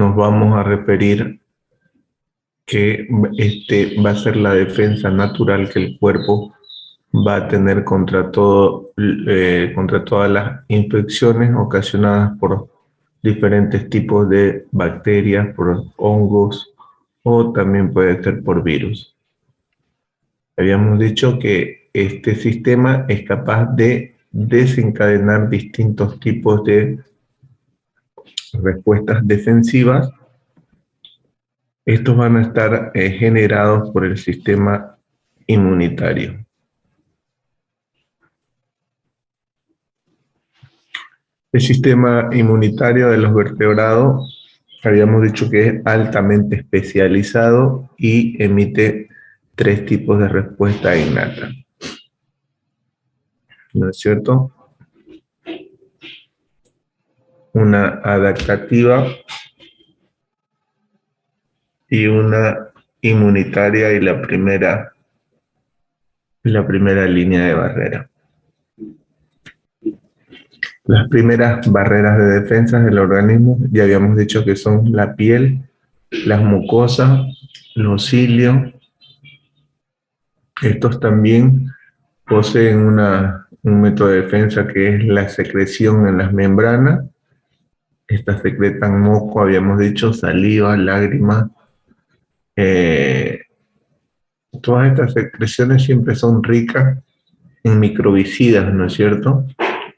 nos vamos a referir que va a ser la defensa natural que el cuerpo va a tener contra todas las infecciones ocasionadas por diferentes tipos de bacterias, por hongos o también puede ser por virus. Habíamos dicho que este sistema es capaz de desencadenar distintos tipos de respuestas defensivas. Estos van a estar generados por el sistema inmunitario. El sistema inmunitario de los vertebrados, habíamos dicho que es altamente especializado y emite 3 tipos de respuesta innata. ¿No es cierto? Una adaptativa y una inmunitaria y la primera línea de barrera. Las primeras barreras de defensa del organismo ya habíamos dicho que son la piel, las mucosas, los cilios. Estos también poseen un método de defensa que es la secreción en las membranas. Estas secretan moco, habíamos dicho, saliva, lágrimas. Todas estas secreciones siempre son ricas en microbicidas, ¿no es cierto?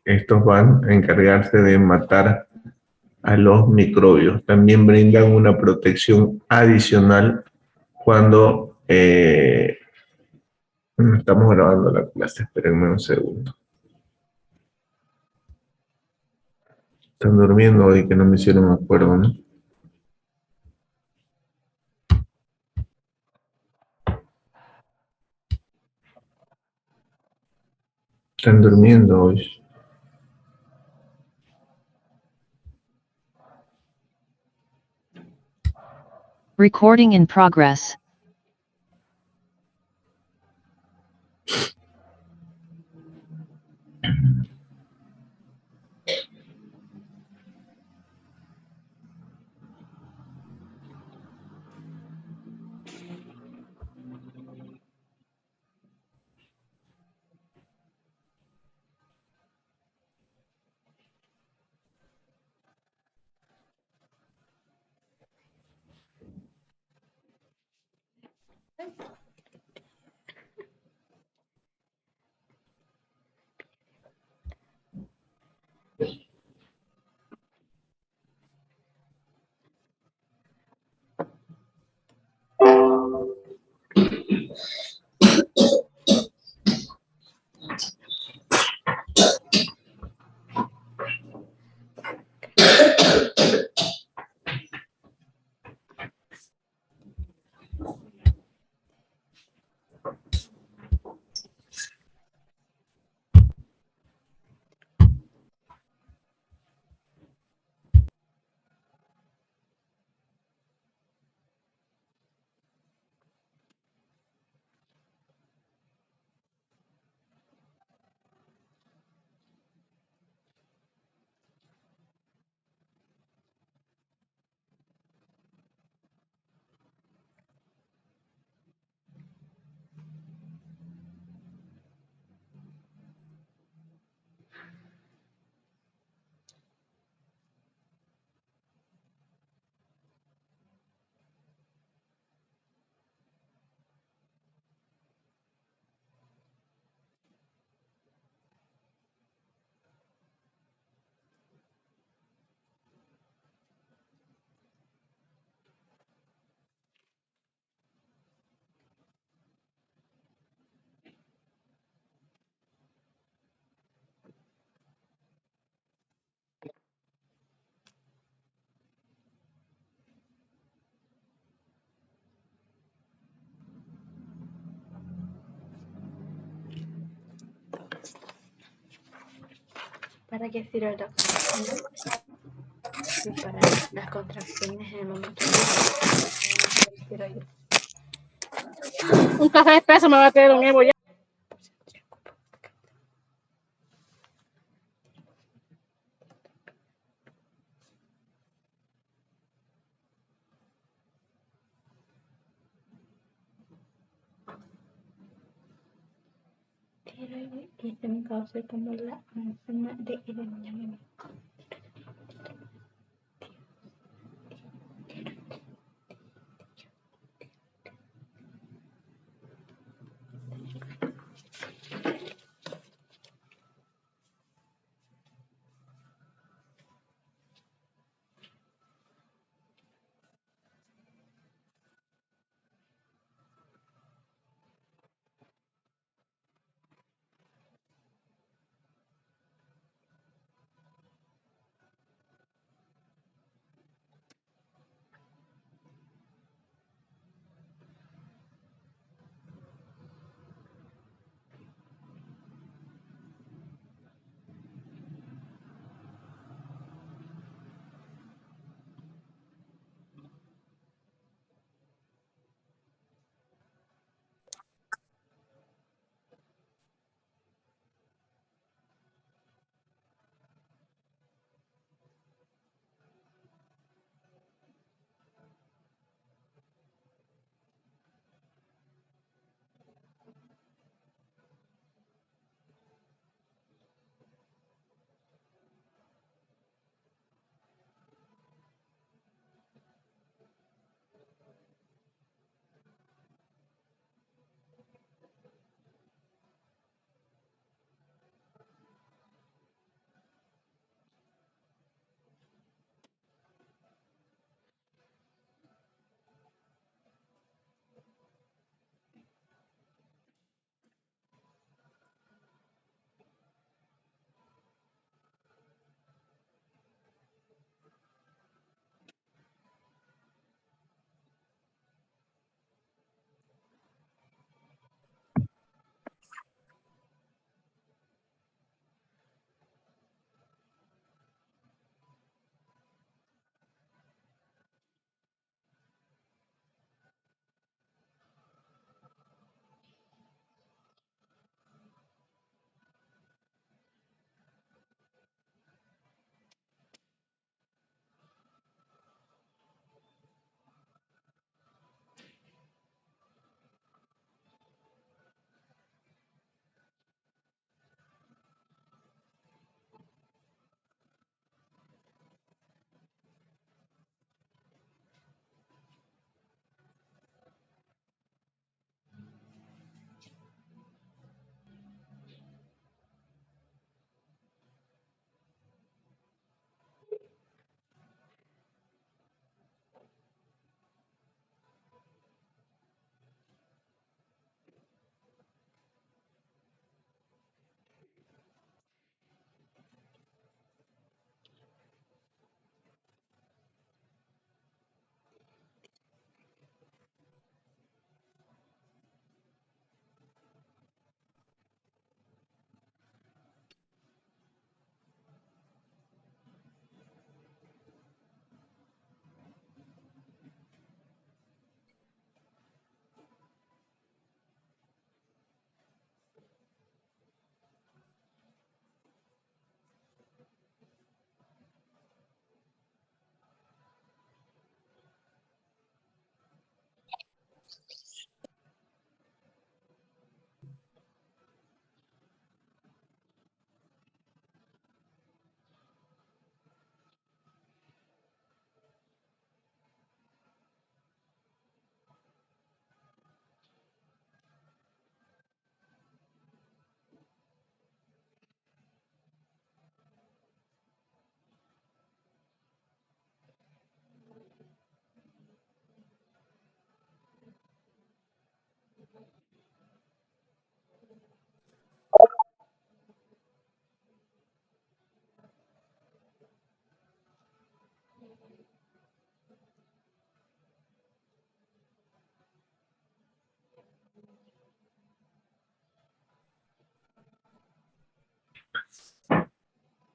Estos van a encargarse de matar a los microbios. También brindan una protección adicional cuando estamos grabando la clase. Espérenme un segundo. Están durmiendo hoy que no me hicieron acuerdo, ¿no? Están durmiendo hoy. Recording in progress. ¿Para qué sirve la contracción? Sí, para las contracciones en el momento de Un café espeso me va a quedar un Evo ya. y este me causa como la enzima de Irene.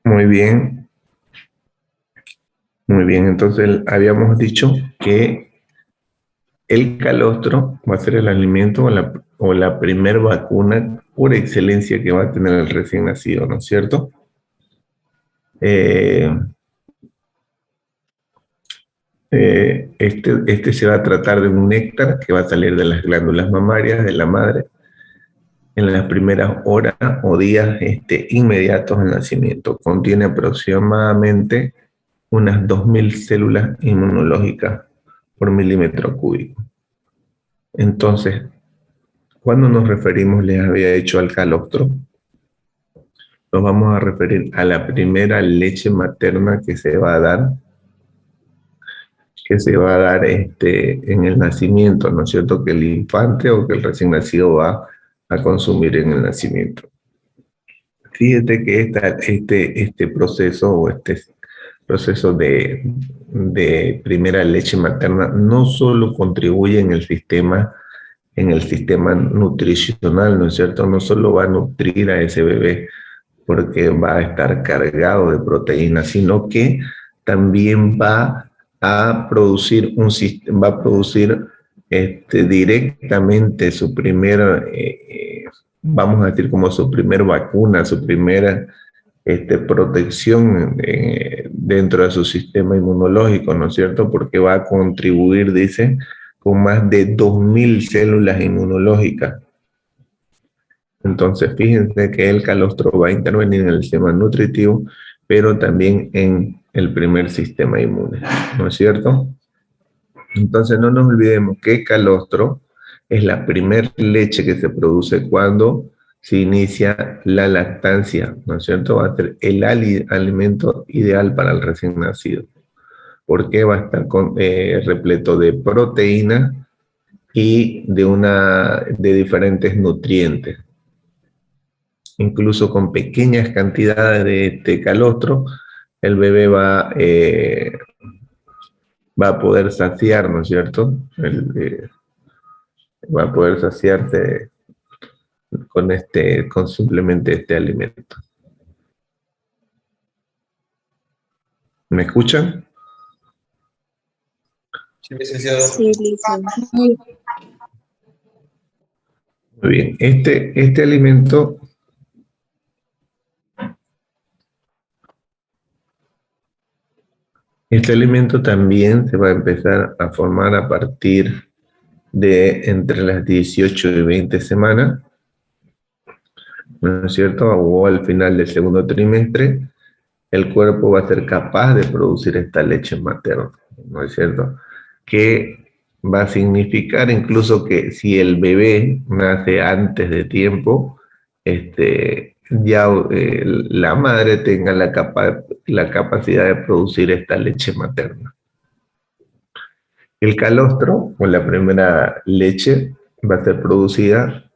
Muy bien, muy bien. Entonces habíamos dicho que el calostro va a ser el alimento o la primer vacuna por excelencia que va a tener el recién nacido, ¿no es cierto? Eh, este se va a tratar de un néctar que va a salir de las glándulas mamarias de la madre. en las primeras horas o días inmediatos al nacimiento. Contiene aproximadamente unas 2000 células inmunológicas por milímetro cúbico. Entonces, cuando nos referimos, les había dicho al calostro, nos vamos a referir a la primera leche materna que se va a dar, en el nacimiento, ¿no es cierto? Que el infante o que el recién nacido va a consumir en el nacimiento. Fíjate que este proceso o este proceso de primera leche materna no solo contribuye en el sistema nutricional, ¿no es cierto? No solo va a nutrir a ese bebé porque va a estar cargado de proteínas, sino que también va a producir directamente su primera, vamos a decir como su primer vacuna, su primera protección dentro de su sistema inmunológico, ¿no es cierto? Porque va a contribuir, dice, con más de 2000 células inmunológicas. Entonces, fíjense que el calostro va a intervenir en el sistema nutritivo, pero también en el primer sistema inmune, ¿no es cierto? Entonces, no nos olvidemos que el calostro es la primera leche que se produce cuando se inicia la lactancia, ¿no es cierto? Va a ser el alimento ideal para el recién nacido, porque va a estar repleto de proteína y de diferentes nutrientes. Incluso con pequeñas cantidades de este calostro, el bebé va a poder saciar, ¿no es cierto? Va a poder saciarse con simplemente este alimento. ¿Me escuchan? Sí, licenciado. Sí, licenciado. Muy bien. Este alimento también se va a empezar a formar a partir de entre las 18 y 20 semanas, ¿no es cierto? O al final del segundo trimestre, el cuerpo va a ser capaz de producir esta leche materna, ¿no es cierto? Que va a significar incluso que si el bebé nace antes de tiempo, la madre tenga la capacidad de producir esta leche materna. El calostro, o la primera leche, va a ser producida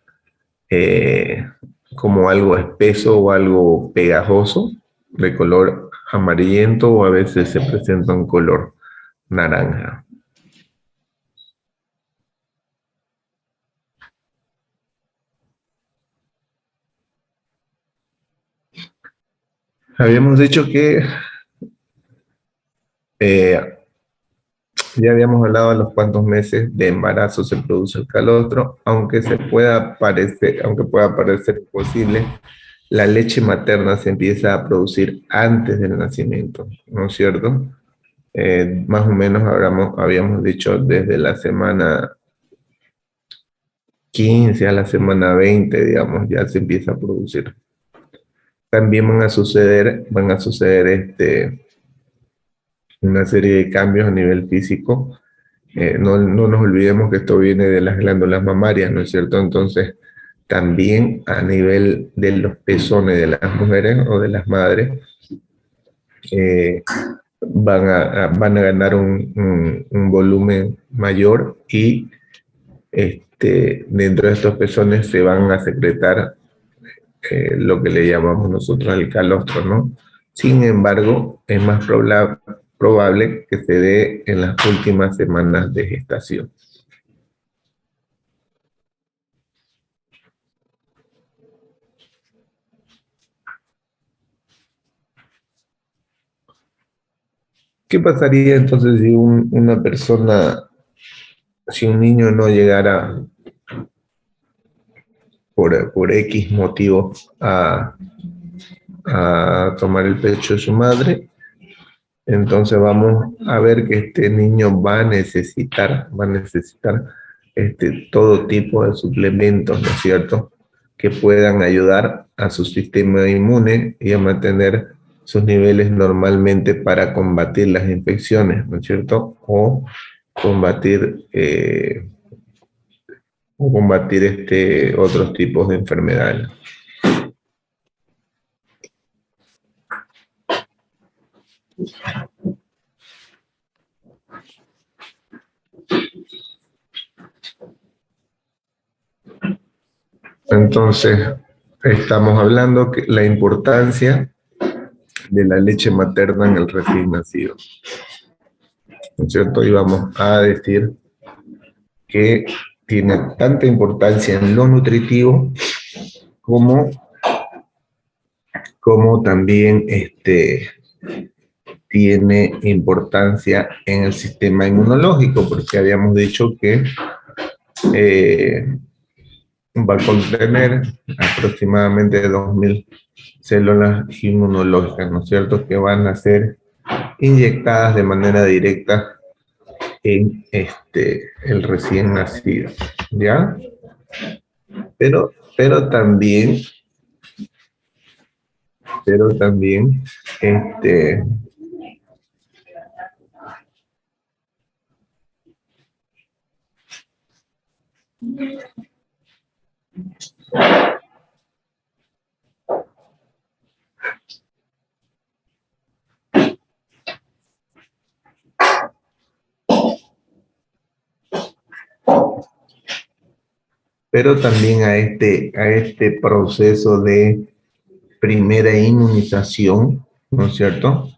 como algo espeso o algo pegajoso, de color amarillento, o a veces se presenta en color naranja. Habíamos dicho que ya habíamos hablado a los cuantos meses de embarazo se produce el calostro, aunque pueda parecer posible, la leche materna se empieza a producir antes del nacimiento, ¿no es cierto? Más o menos habíamos dicho desde la semana 15 a la semana 20, digamos, ya se empieza a producir. También van a suceder una serie de cambios a nivel físico. No nos olvidemos que esto viene de las glándulas mamarias, ¿no es cierto? Entonces, también a nivel de los pezones de las mujeres o de las madres, van a ganar un volumen mayor y dentro de estos pezones se van a secretar lo que le llamamos nosotros el calostro, ¿no? Sin embargo, es más probable que se dé en las últimas semanas de gestación. ¿Qué pasaría entonces si si un niño no llegara por X motivo a tomar el pecho de su madre? Entonces vamos a ver que este niño va a necesitar todo tipo de suplementos, ¿no es cierto?, que puedan ayudar a su sistema inmune y a mantener sus niveles normalmente para combatir las infecciones, ¿no es cierto? O combatir otros tipos de enfermedades. Entonces, estamos hablando que la importancia de la leche materna en el recién nacido, ¿no es cierto? Y vamos a decir que tiene tanta importancia en lo nutritivo como también tiene importancia en el sistema inmunológico, porque habíamos dicho que va a contener aproximadamente 2000 células inmunológicas, ¿no es cierto?, que van a ser inyectadas de manera directa en el recién nacido, ¿ya? Pero también a este proceso de primera inmunización, ¿no es cierto?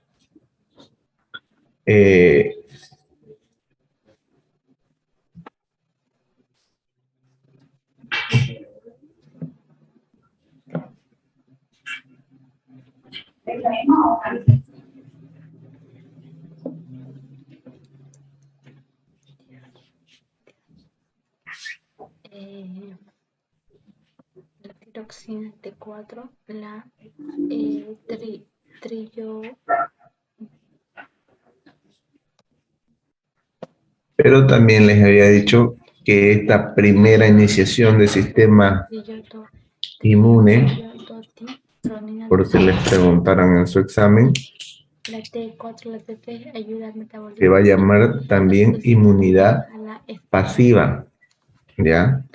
La tiroxina T4, la trillo... Pero también les había dicho que esta primera iniciación del sistema inmune, por si les preguntaran en su examen, la T4, la T3 ayuda al metabolismo. se va a llamar también inmunidad pasiva, ¿ya?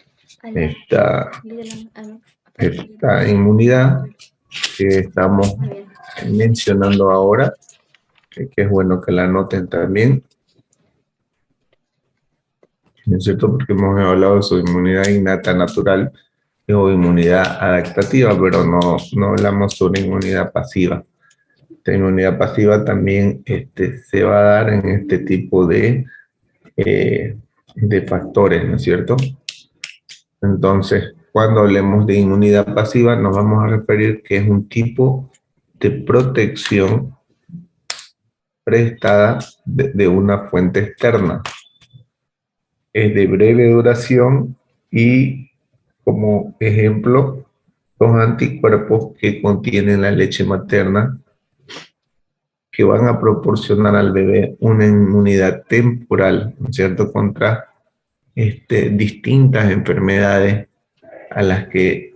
Esta inmunidad que estamos mencionando ahora, que es bueno que la noten también, ¿no es cierto? Porque hemos hablado sobre inmunidad innata natural o inmunidad adaptativa, pero no hablamos sobre inmunidad pasiva. Esta inmunidad pasiva también se va a dar en este tipo de factores, ¿no es cierto? Entonces, cuando hablemos de inmunidad pasiva, nos vamos a referir que es un tipo de protección prestada de una fuente externa. Es de breve duración y, como ejemplo, los anticuerpos que contienen la leche materna, que van a proporcionar al bebé una inmunidad temporal, ¿no es cierto?, contra distintas enfermedades a las que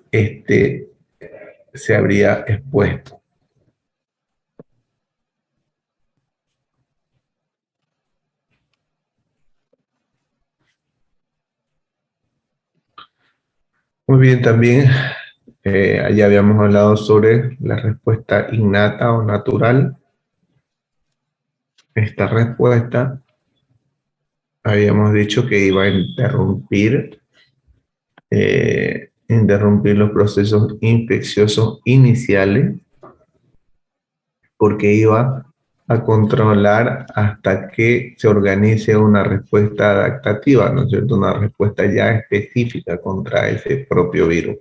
se habría expuesto. Muy bien, también allá habíamos hablado sobre la respuesta innata o natural. Esta respuesta habíamos dicho que iba a interrumpir los procesos infecciosos iniciales, porque iba a controlar hasta que se organice una respuesta adaptativa, ¿no es cierto? Una respuesta ya específica contra ese propio virus.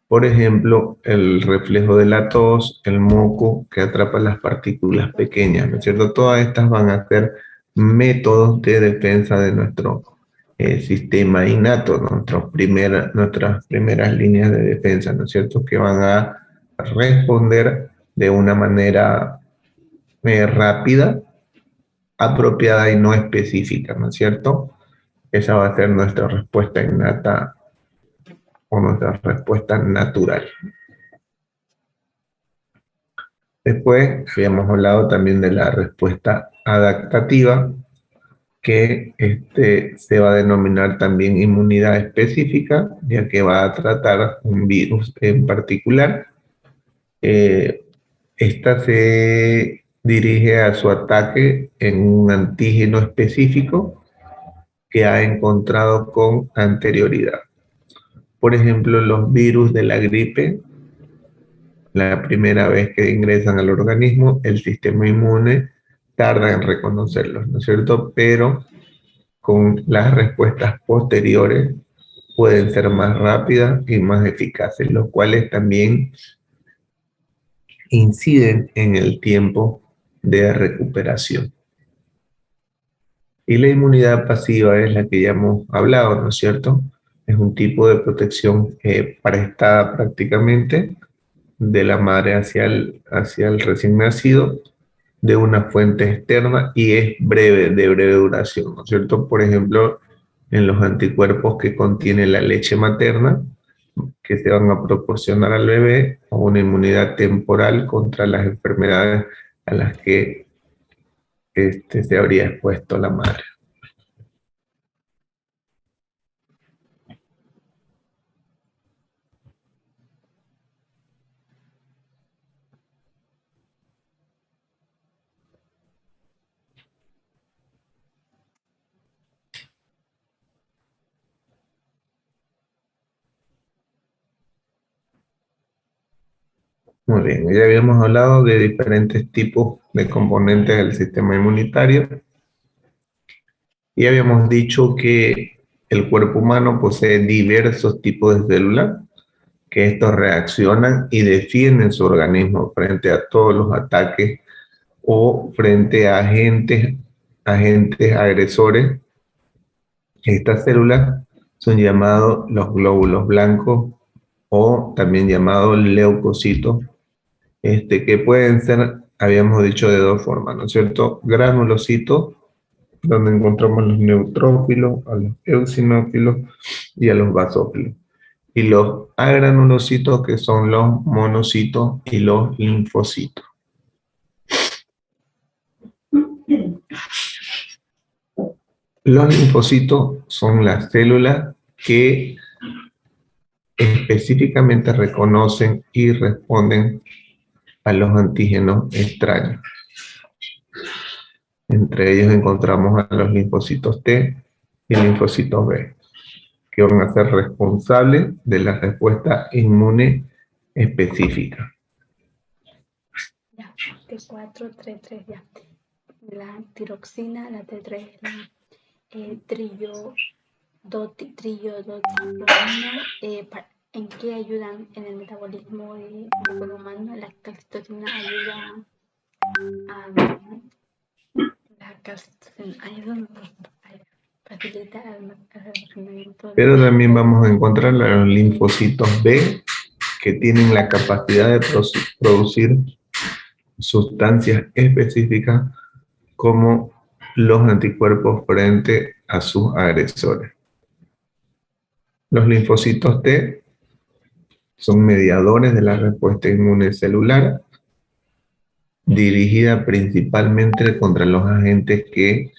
Por ejemplo, el reflejo de la tos, el moco que atrapa las partículas pequeñas, ¿no es cierto? Todas estas van a ser métodos de defensa de nuestro sistema innato, nuestras primeras líneas de defensa, ¿no es cierto? Que van a responder de una manera rápida, apropiada y no específica, ¿no es cierto? Esa va a ser nuestra respuesta innata o nuestra respuesta natural. Después habíamos hablado también de la respuesta adaptativa, que se va a denominar también inmunidad específica, ya que va a tratar un virus en particular. Esta se dirige a su ataque en un antígeno específico que ha encontrado con anterioridad. Por ejemplo, los virus de la gripe, la primera vez que ingresan al organismo, el sistema inmune tarda en reconocerlos, ¿no es cierto? Pero con las respuestas posteriores pueden ser más rápidas y más eficaces, los cuales también inciden en el tiempo de recuperación. Y la inmunidad pasiva es la que ya hemos hablado, ¿no es cierto? Es un tipo de protección prestada prácticamente de la madre hacia el recién nacido, de una fuente externa, y es breve, de breve duración, ¿no es cierto? Por ejemplo, en los anticuerpos que contiene la leche materna, que se van a proporcionar al bebé, o una inmunidad temporal contra las enfermedades a las que se habría expuesto la madre. Muy bien, ya habíamos hablado de diferentes tipos de componentes del sistema inmunitario y habíamos dicho que el cuerpo humano posee diversos tipos de células, que estos reaccionan y defienden su organismo frente a todos los ataques o frente a agentes agresores. Estas células son llamados los glóbulos blancos o también llamados leucocitos, que pueden ser, habíamos dicho, de dos formas, ¿no es cierto? Granulocitos, donde encontramos los neutrófilos, a los eosinófilos y a los basófilos. Y los agranulocitos, que son los monocitos y los linfocitos. Los linfocitos son las células que específicamente reconocen y responden a los antígenos extraños. Entre ellos encontramos a los linfocitos T y linfocitos B, que van a ser responsables de la respuesta inmune específica. Ya, T4, T3, ya. La tiroxina, la T3, la trillodotipromina, ¿en qué ayudan en el metabolismo del cuerpo humano? La calcitotina ayuda a la calcitotina facilita el almacenamiento. Pero también vamos a encontrar a los linfocitos B, que tienen la capacidad de producir sustancias específicas como los anticuerpos frente a sus agresores. Los linfocitos T son mediadores de la respuesta inmune celular, dirigida principalmente contra los agentes que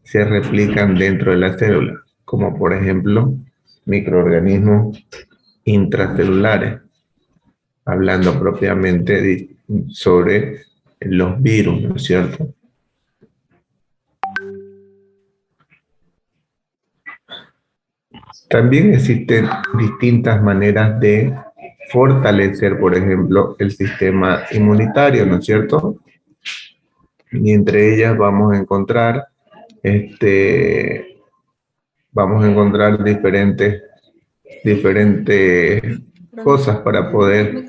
se replican dentro de la célula, como por ejemplo microorganismos intracelulares, hablando propiamente sobre los virus, ¿no es cierto? También existen distintas maneras de fortalecer, por ejemplo, el sistema inmunitario, ¿no es cierto? Y entre ellas vamos a encontrar diferentes cosas para poder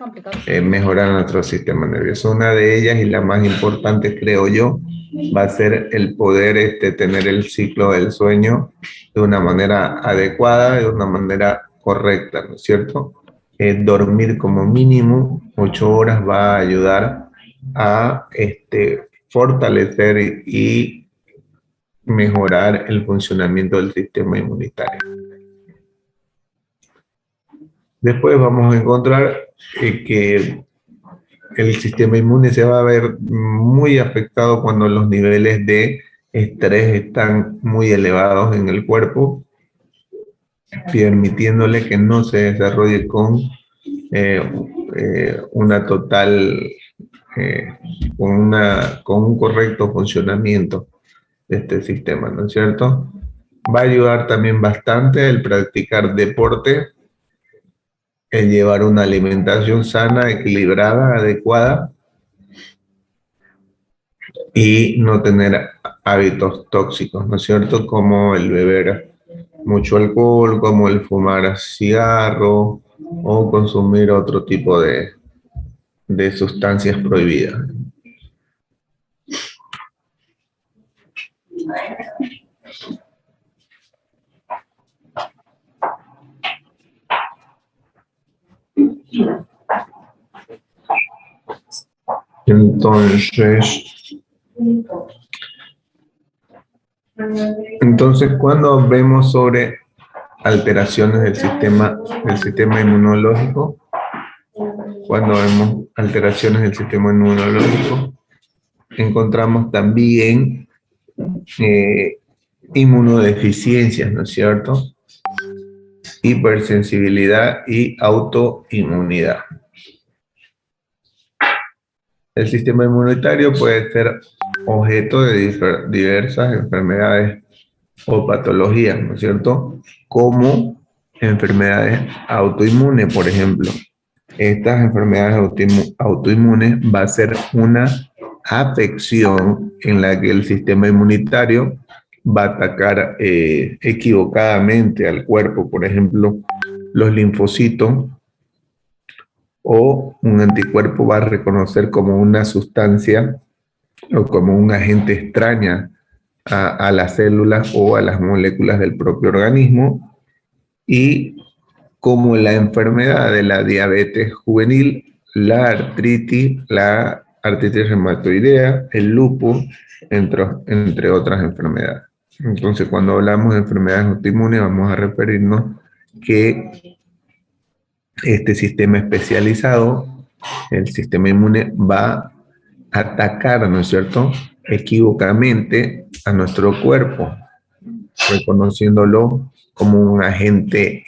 mejorar nuestro sistema nervioso. Una de ellas, y la más importante, creo yo, va a ser el poder tener el ciclo del sueño de una manera adecuada, de una manera correcta, ¿no es cierto? Dormir como mínimo 8 horas va a ayudar a fortalecer y mejorar el funcionamiento del sistema inmunitario. Después vamos a encontrar que el sistema inmune se va a ver muy afectado cuando los niveles de estrés están muy elevados en el cuerpo, permitiéndole que no se desarrolle con una total, con un correcto funcionamiento de este sistema, ¿no es cierto? Va a ayudar también bastante el practicar deporte, el llevar una alimentación sana, equilibrada, adecuada, y no tener hábitos tóxicos, ¿no es cierto? Como el beber mucho alcohol, como el fumar cigarro o consumir otro tipo de sustancias prohibidas. Entonces, cuando vemos sobre alteraciones del sistema inmunológico, cuando vemos alteraciones del sistema inmunológico, encontramos también inmunodeficiencias, ¿no es cierto? Hipersensibilidad y autoinmunidad. El sistema inmunitario puede ser objeto de diversas enfermedades o patologías, ¿no es cierto? Como enfermedades autoinmunes, por ejemplo. Estas enfermedades autoinmunes va a ser una afección en la que el sistema inmunitario va a atacar equivocadamente al cuerpo, por ejemplo, los linfocitos, o un anticuerpo va a reconocer como una sustancia o como un agente extraña a las células o a las moléculas del propio organismo, y como la enfermedad de la diabetes juvenil, la artritis reumatoidea, el lupus, entre otras enfermedades. Entonces, cuando hablamos de enfermedades autoinmunes, vamos a referirnos que este sistema especializado, el sistema inmune, va a atacar, ¿no es cierto?, equívocamente a nuestro cuerpo, reconociéndolo como un agente,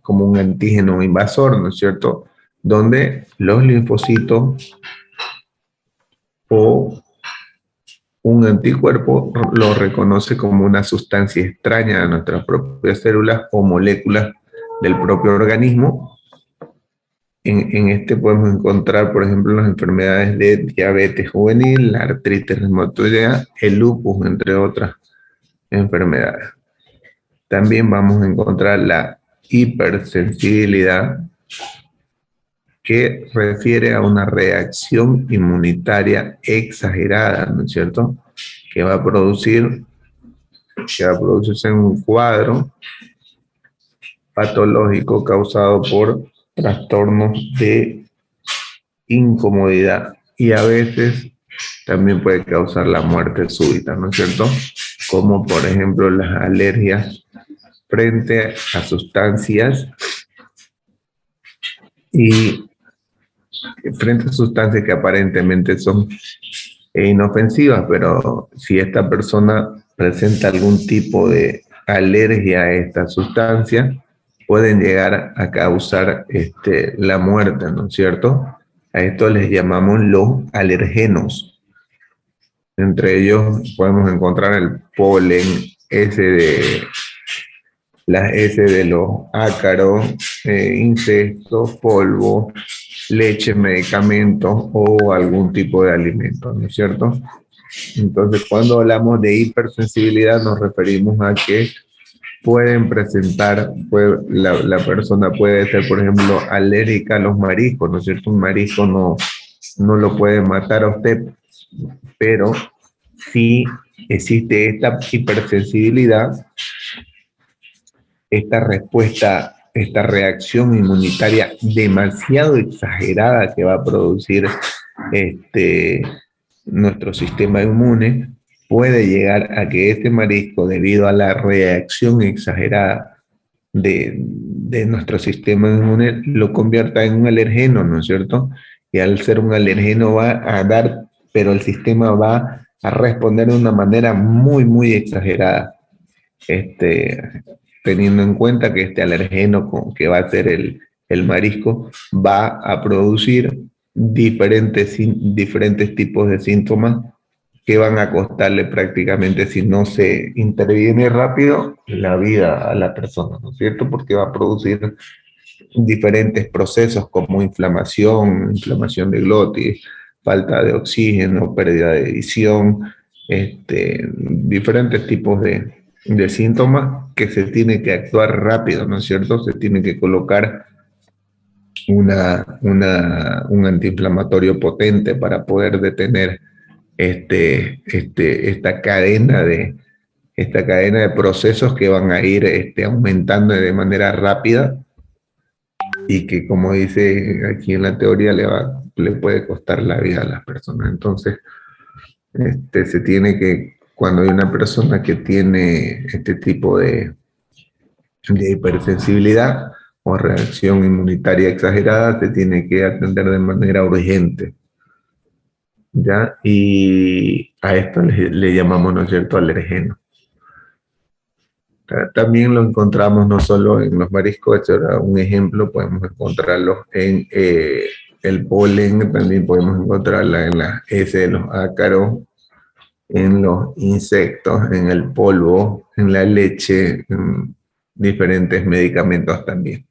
como un antígeno invasor, ¿no es cierto?, donde los linfocitos o un anticuerpo lo reconoce como una sustancia extraña a nuestras propias células o moléculas del propio organismo. En este podemos encontrar, por ejemplo, las enfermedades de diabetes juvenil, la artritis reumatoidea, el lupus, entre otras enfermedades. También vamos a encontrar la hipersensibilidad, que refiere a una reacción inmunitaria exagerada, ¿no es cierto?, que va a producirse en un cuadro patológico causado por trastornos de incomodidad, y a veces también puede causar la muerte súbita, ¿no es cierto?, como por ejemplo las alergias frente a sustancias que aparentemente son inofensivas, pero si esta persona presenta algún tipo de alergia a esta sustancia, pueden llegar a causar la muerte, ¿no es cierto? A esto les llamamos los alergenos. Entre ellos podemos encontrar el polen, las heces de los ácaros, insectos, polvo, leche, medicamentos o algún tipo de alimento, ¿no es cierto? Entonces, cuando hablamos de hipersensibilidad, nos referimos a que pueden presentar, la persona puede ser, por ejemplo, alérgica a los mariscos, ¿no es cierto? Un marisco no lo puede matar a usted, pero si existe esta hipersensibilidad, esta respuesta, esta reacción inmunitaria demasiado exagerada que va a producir nuestro sistema inmune, puede llegar a que este marisco, debido a la reacción exagerada de nuestro sistema inmune lo convierta en un alergeno, ¿no es cierto? Y al ser un alergeno va a dar, pero el sistema va a responder de una manera muy, muy exagerada. Teniendo en cuenta que este alergeno que va a ser el marisco va a producir diferentes tipos de síntomas que van a costarle prácticamente, si no se interviene rápido, la vida a la persona, ¿no es cierto? Porque va a producir diferentes procesos como inflamación de glotis, falta de oxígeno, pérdida de visión, diferentes tipos de síntomas que se tiene que actuar rápido, ¿no es cierto? Se tiene que colocar un antiinflamatorio potente para poder detener esta esta cadena de procesos que van a ir aumentando de manera rápida y que, como dice aquí en la teoría, le puede costar la vida a las personas. Entonces, se tiene que, cuando hay una persona que tiene este tipo de hipersensibilidad o reacción inmunitaria exagerada, se tiene que atender de manera urgente, ¿ya? Y a esto le llamamos, ¿no es cierto?, alergeno. También lo encontramos no solo en los mariscos, este era un ejemplo, podemos encontrarlo en el polen, también podemos encontrarla en las heces de los ácaros, en los insectos, en el polvo, en la leche, en diferentes medicamentos también.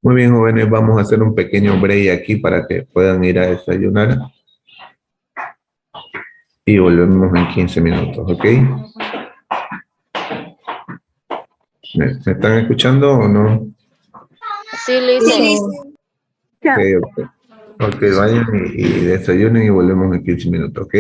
Muy bien, jóvenes, vamos a hacer un pequeño break aquí para que puedan ir a desayunar y volvemos en 15 minutos, ¿ok? ¿Me están escuchando o no? Sí, Luis. Ok, ok. Ok, vayan y desayunen y volvemos en 15 minutos, ¿ok?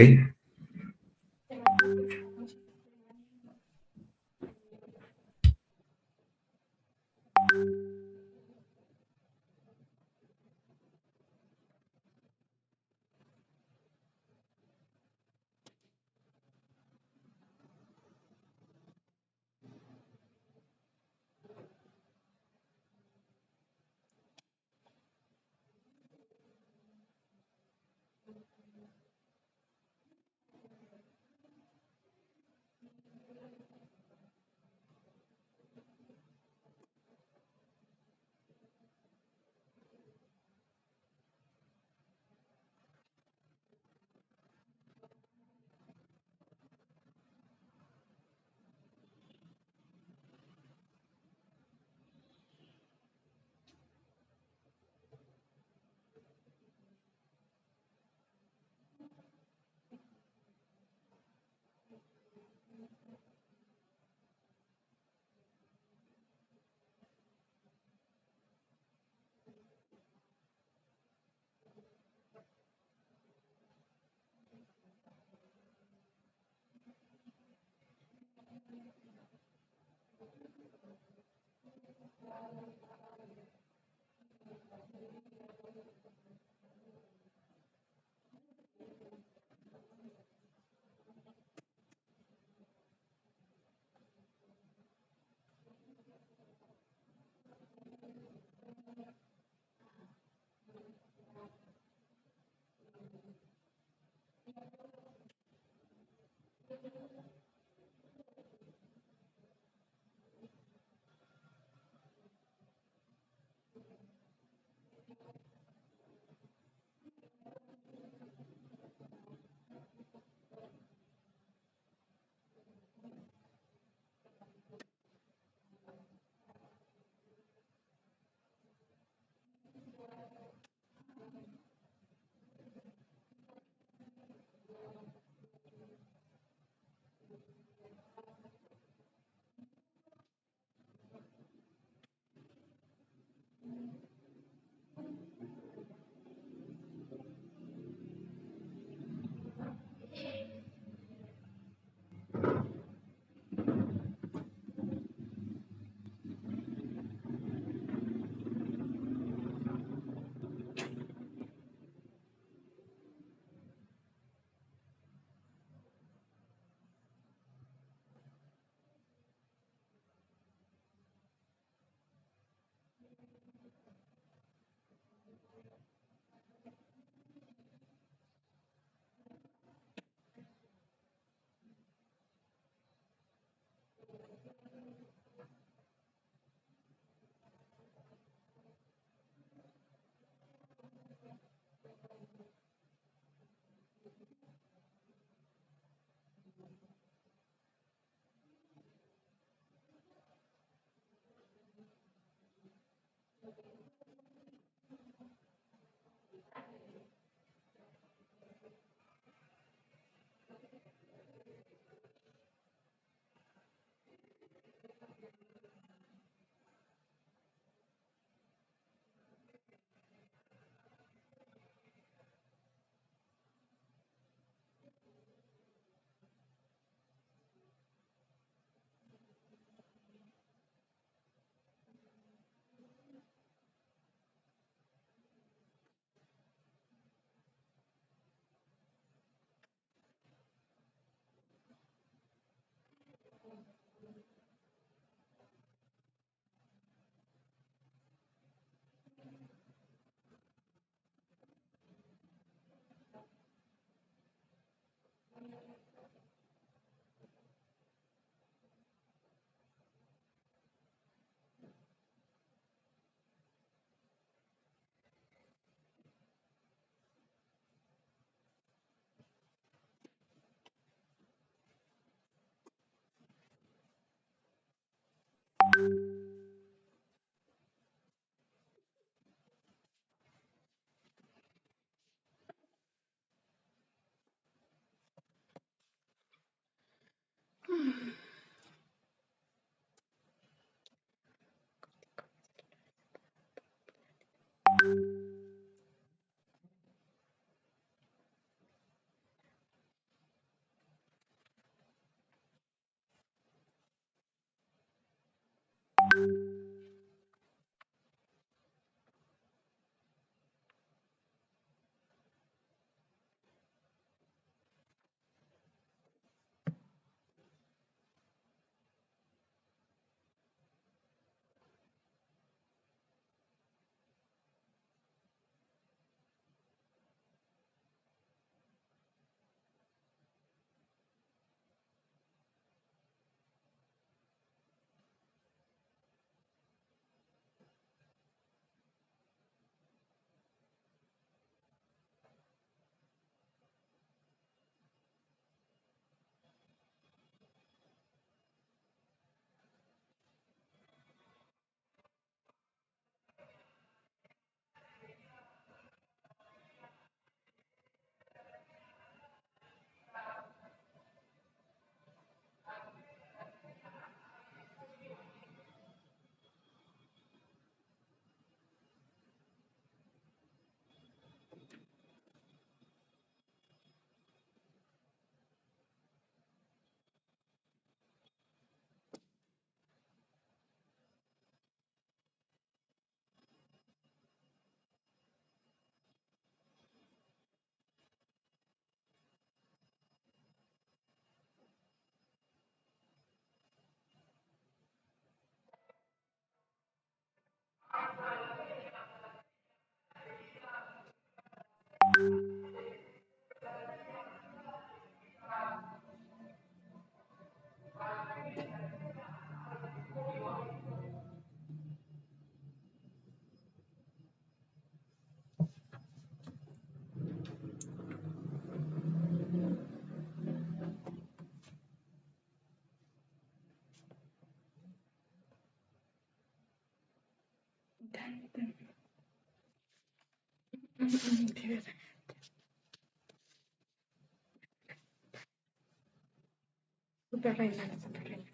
Super reina, super reina.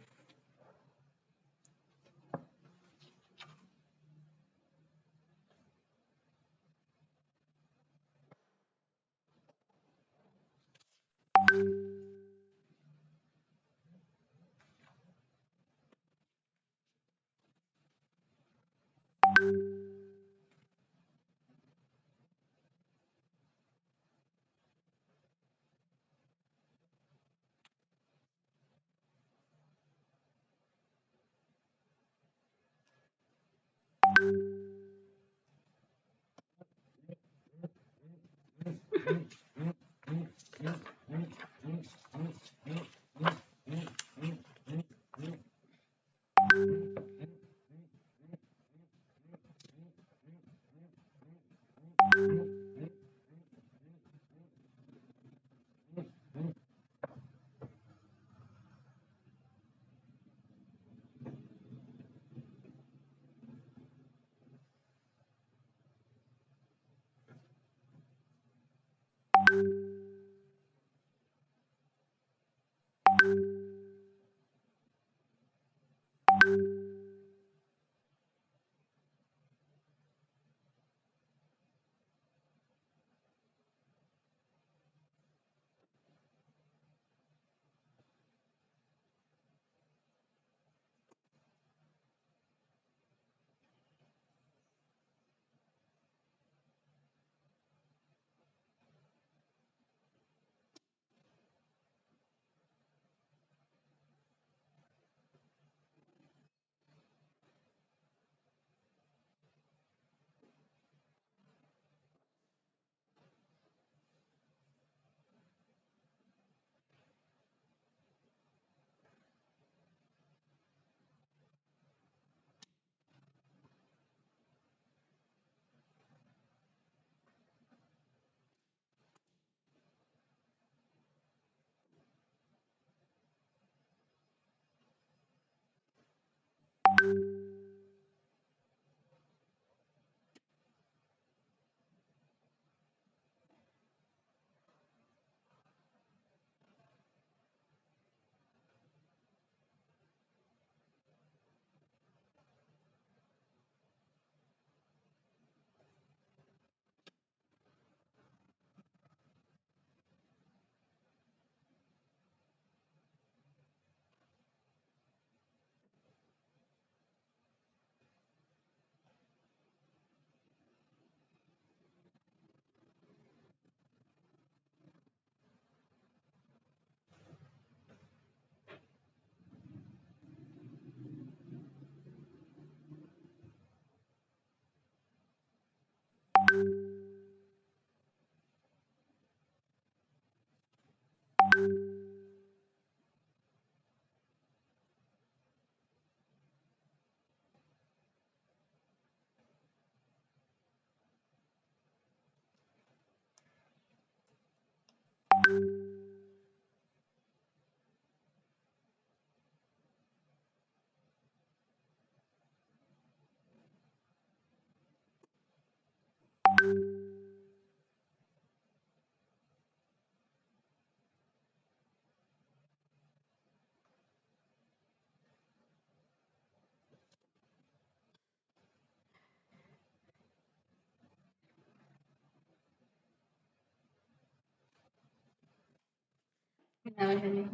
A ver, Daniel.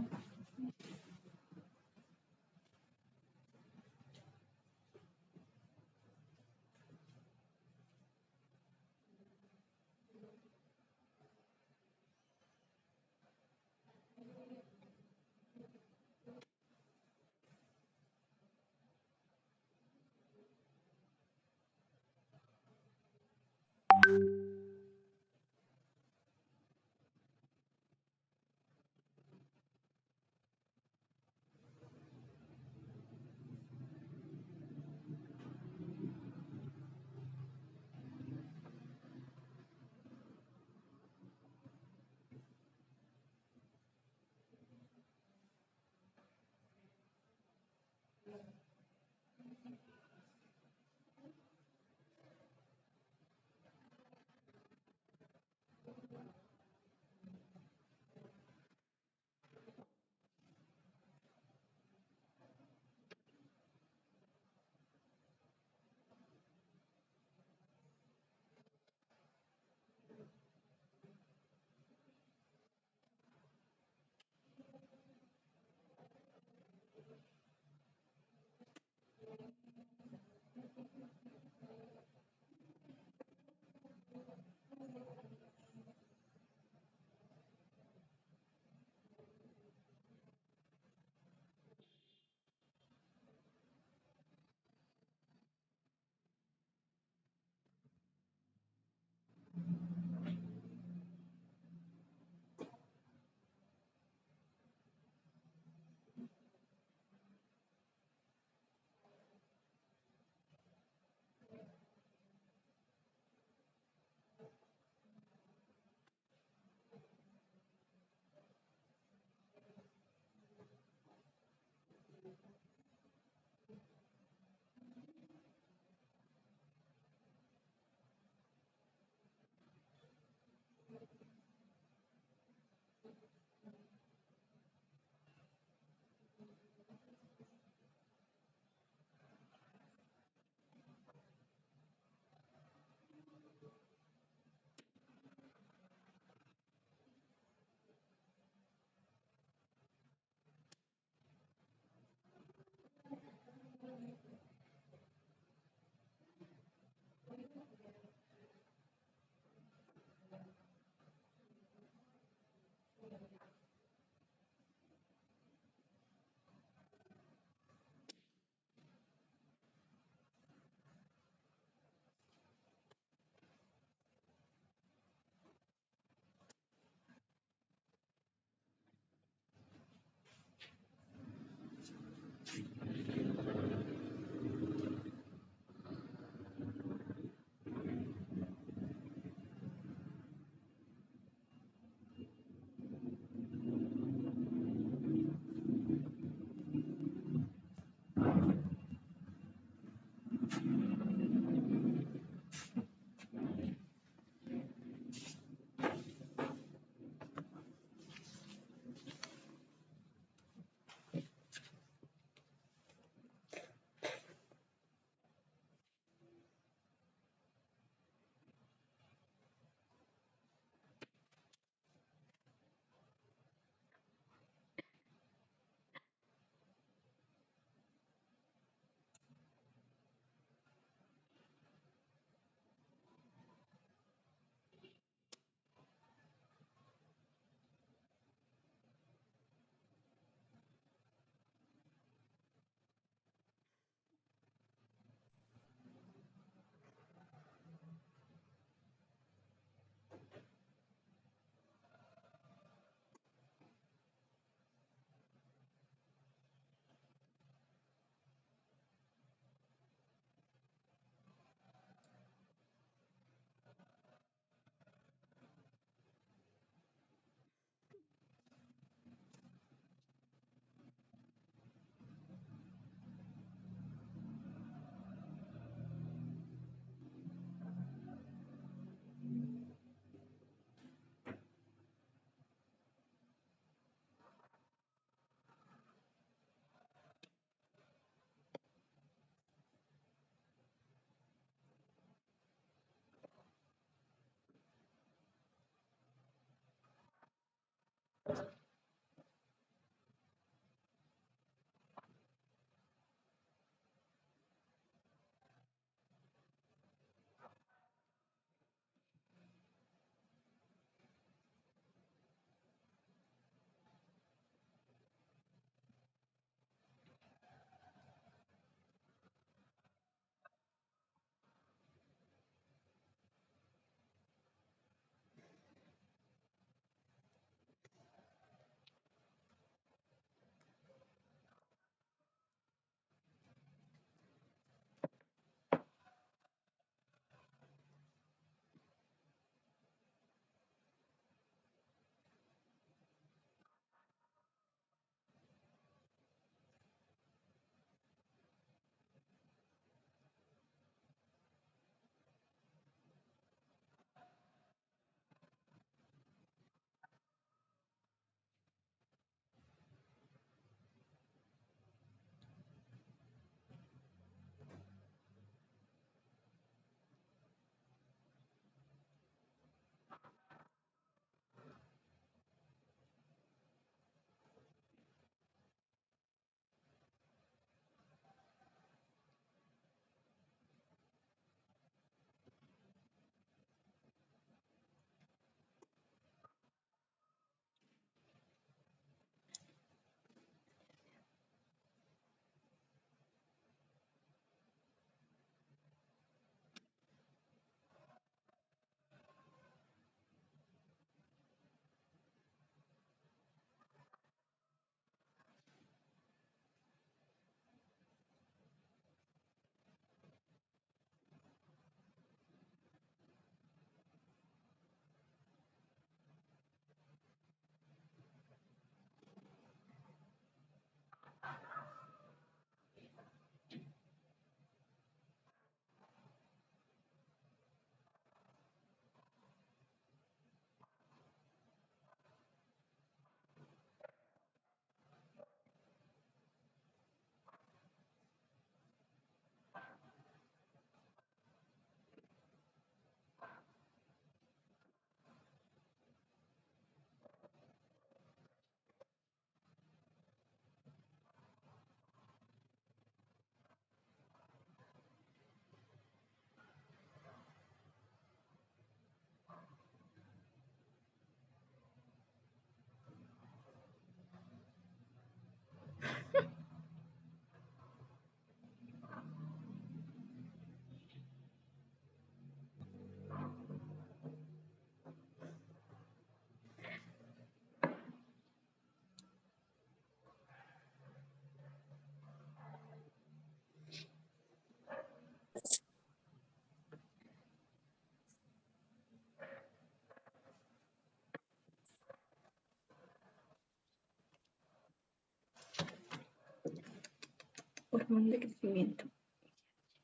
Hormona de crecimiento.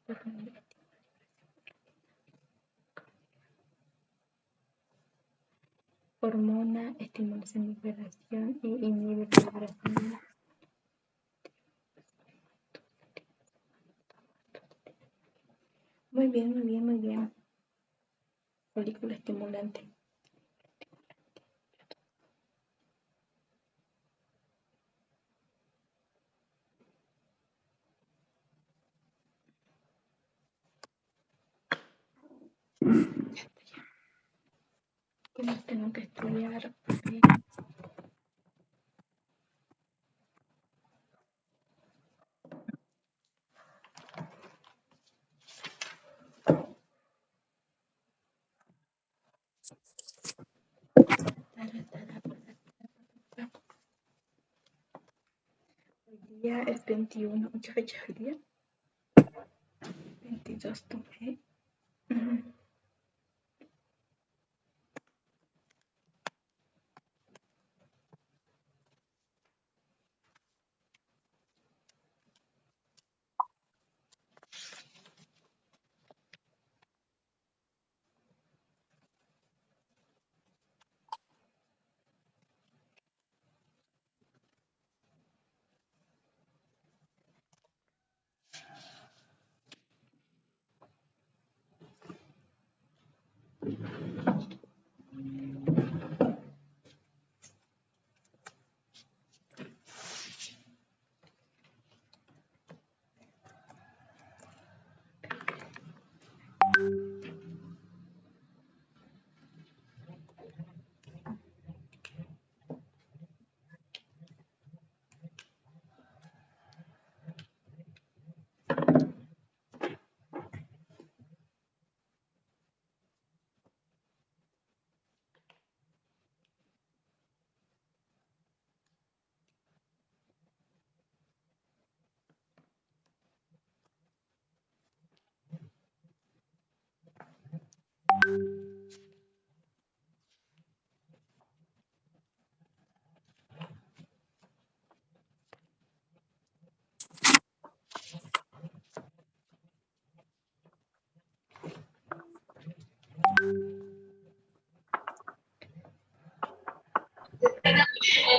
Hormona de hormona estimula la liberación y inhibe la liberación de la muy bien, muy bien, muy bien. Folículo estimulante. ¿Qué más tengo que estudiar? 21, ¿qué fecha es hoy día? 22 tomé.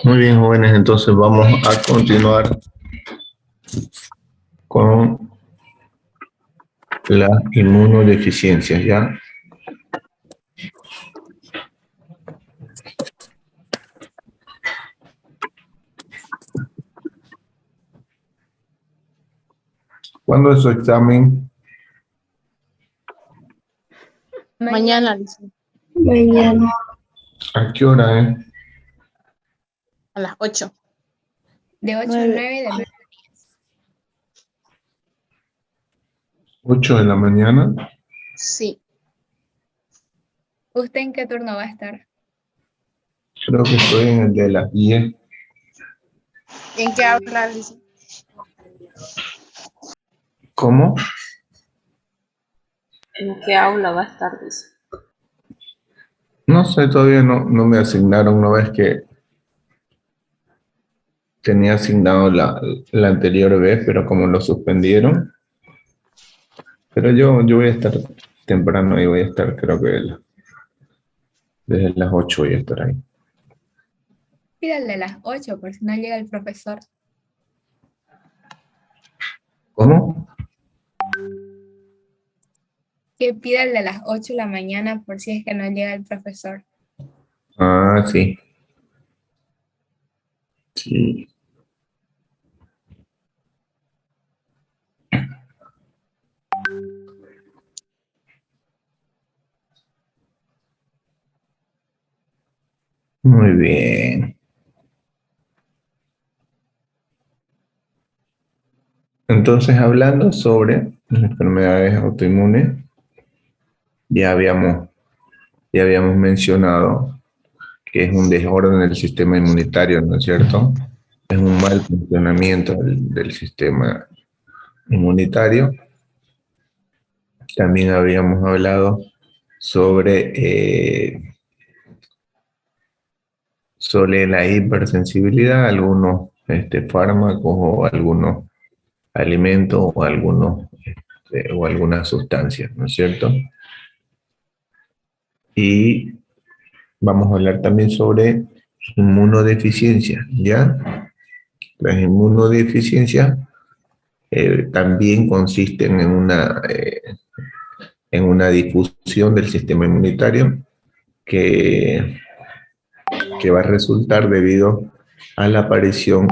Muy bien, jóvenes, entonces vamos a continuar con las inmunodeficiencias, ¿ya? ¿Cuándo es su examen? Mañana, dice. Mañana. ¿A qué hora, A las 8. De 8 a 9 de 9. 8 de la mañana. Sí. ¿Usted en qué turno va a estar? Creo que estoy en el de las 10. ¿En qué habla, dice? ¿Cómo? ¿En qué aula va a estar? Dice. No sé, todavía no me asignaron, no ves que tenía asignado la anterior vez, pero como lo suspendieron. Pero yo voy a estar temprano y voy a estar, creo que desde las 8 voy a estar ahí. Pídale a las 8 por si no llega el profesor. ¿Cómo? Que pídale a las 8 de la mañana por si es que no llega el profesor. Ah, sí. Sí. Muy bien. Entonces, hablando sobre las enfermedades autoinmunes, ya habíamos mencionado que es un desorden del sistema inmunitario, ¿no es cierto? Es un mal funcionamiento del sistema inmunitario. También habíamos hablado sobre la hipersensibilidad, algunos fármacos o algunos alimentos o o algunas sustancias, ¿no es cierto? Y vamos a hablar también sobre inmunodeficiencia, ¿ya? Las inmunodeficiencias también consisten en una difusión del sistema inmunitario que, que va a resultar debido a la aparición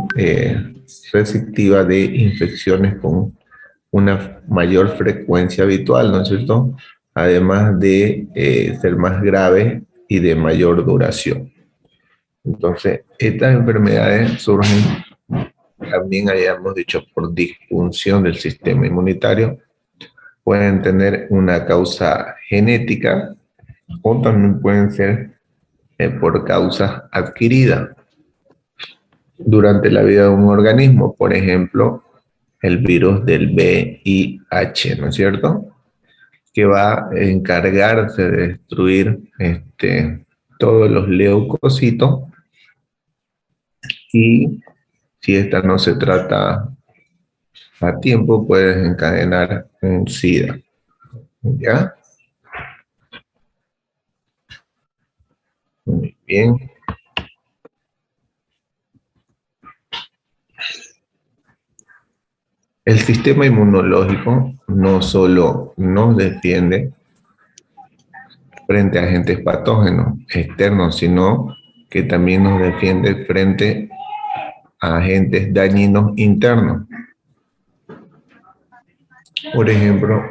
receptiva de infecciones con una mayor frecuencia habitual, ¿no es cierto? Además de ser más grave y de mayor duración. Entonces, estas enfermedades surgen también, hayamos dicho, por disfunción del sistema inmunitario. Pueden tener una causa genética o también pueden ser por causas adquiridas durante la vida de un organismo. Por ejemplo, el virus del VIH, ¿no es cierto? Que va a encargarse de destruir todos los leucocitos, y si esta no se trata a tiempo puede desencadenar un SIDA. ¿Ya? Muy bien. El sistema inmunológico no solo nos defiende frente a agentes patógenos externos, sino que también nos defiende frente a agentes dañinos internos. Por ejemplo,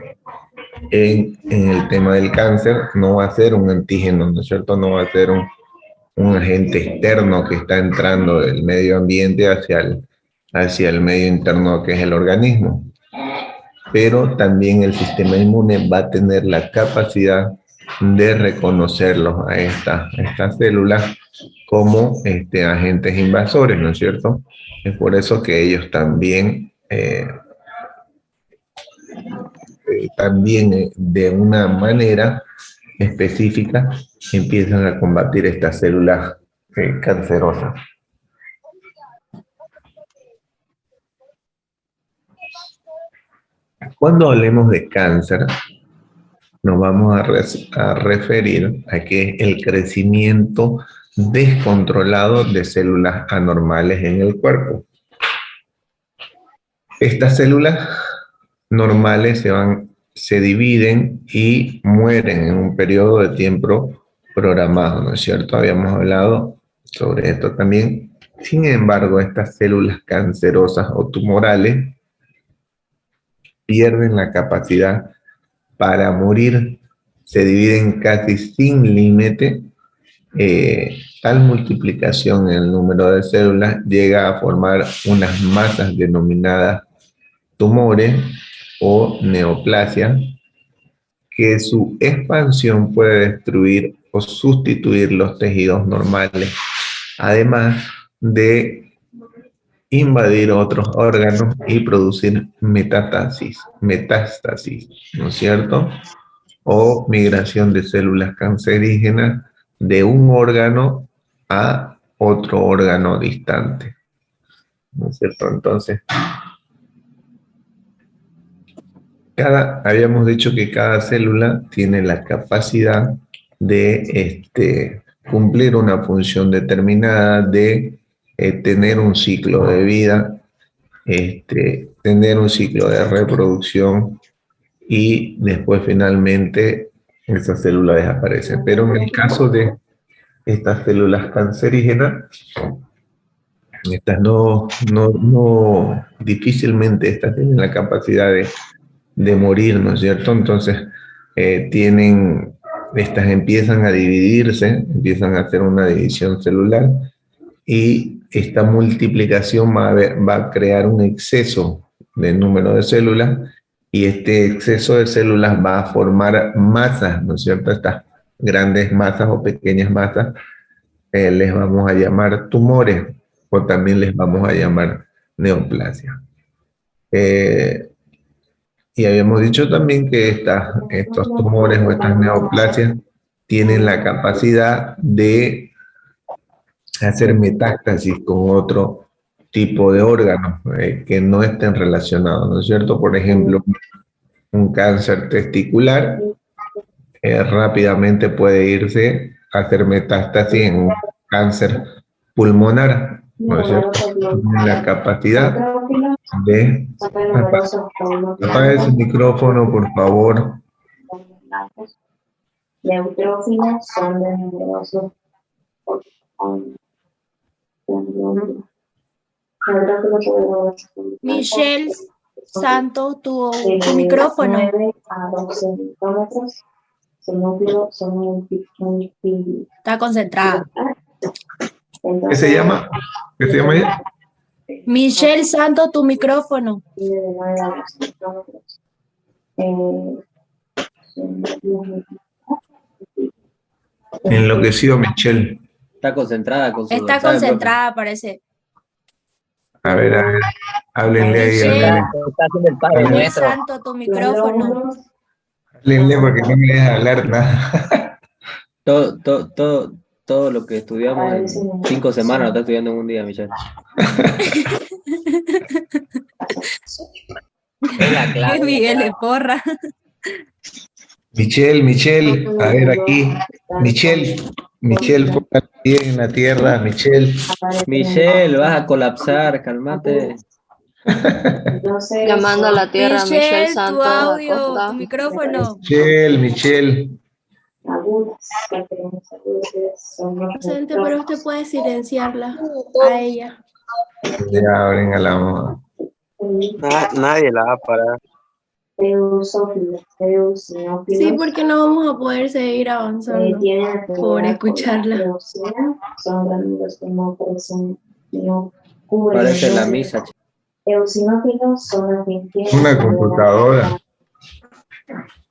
en el tema del cáncer, no va a ser un antígeno, ¿no es cierto? No va a ser un agente externo que está entrando del medio ambiente hacia el medio interno que es el organismo. Pero también el sistema inmune va a tener la capacidad de reconocerlos a estas células como agentes invasores, ¿no es cierto? Es por eso que ellos también de una manera específica empiezan a combatir estas células cancerosas. Cuando hablemos de cáncer, nos vamos a referir a que es el crecimiento descontrolado de células anormales en el cuerpo. Estas células normales se dividen y mueren en un periodo de tiempo programado, ¿no es cierto? Habíamos hablado sobre esto también. Sin embargo, estas células cancerosas o tumorales pierden la capacidad para morir, se dividen casi sin límite. Tal multiplicación en el número de células llega a formar unas masas denominadas tumores o neoplasia, que su expansión puede destruir o sustituir los tejidos normales, además de invadir otros órganos y producir metástasis, ¿no es cierto? O migración de células cancerígenas de un órgano a otro órgano distante, ¿no es cierto? Entonces, habíamos dicho que cada célula tiene la capacidad de cumplir una función determinada, de tener un ciclo de vida, tener un ciclo de reproducción, y después finalmente esa célula desaparece. Pero en el caso de estas células cancerígenas, estas difícilmente estas tienen la capacidad de morir, ¿no es cierto? Entonces, estas empiezan a dividirse, empiezan a hacer una división celular, y esta multiplicación va a crear un exceso de número de células, y este exceso de células va a formar masas, ¿no es cierto? Estas grandes masas o pequeñas masas les vamos a llamar tumores, o también les vamos a llamar neoplasia. Y habíamos dicho también que estos tumores o estas neoplasias tienen la capacidad de hacer metástasis con otro tipo de órganos que no estén relacionados, ¿no es cierto? Por ejemplo, un cáncer testicular rápidamente puede irse a hacer metástasis en un cáncer pulmonar, ¿no es cierto? Tiene la capacidad de... Apague su micrófono, por favor. Neutrófilos son de numerosos. Michelle Santos, tu micrófono. 9 a 12 micrómetros. Su núcleo son muy Está concentrada. ¿Qué se llama? ¿Qué se llama ella? Michelle Santos, tu micrófono. de 9 a 12 kilómetros. Enloqueció Michelle. Está concentrada con su Está WhatsApp, concentrada, parece. A ver, háblenle ahí, Michelle. háblenle. Está haciendo el Padre Michelle Nuestro. Santos, tu micrófono. Háblenle porque no me deja hablar nada. Todo lo que estudiamos en 5 semanas lo está estudiando en un día, Michelle. Es la clave. Miguel de porra. Michelle, a ver aquí. Michelle, ponga el pie en la tierra, Michelle. Michelle, vas a colapsar, cálmate. Llamando a la tierra, Michelle Michelle, tu Santos. audio, Acosta. tu micrófono. Michelle. Docente, pero usted puede silenciarla a ella. Ya, venga la moda. Nadie la va a parar. Sí, porque no vamos a poder seguir avanzando por escucharla. Son gránulos que no crecen, no cubren. Parece la misa. Eosinófilos son las que Una computadora.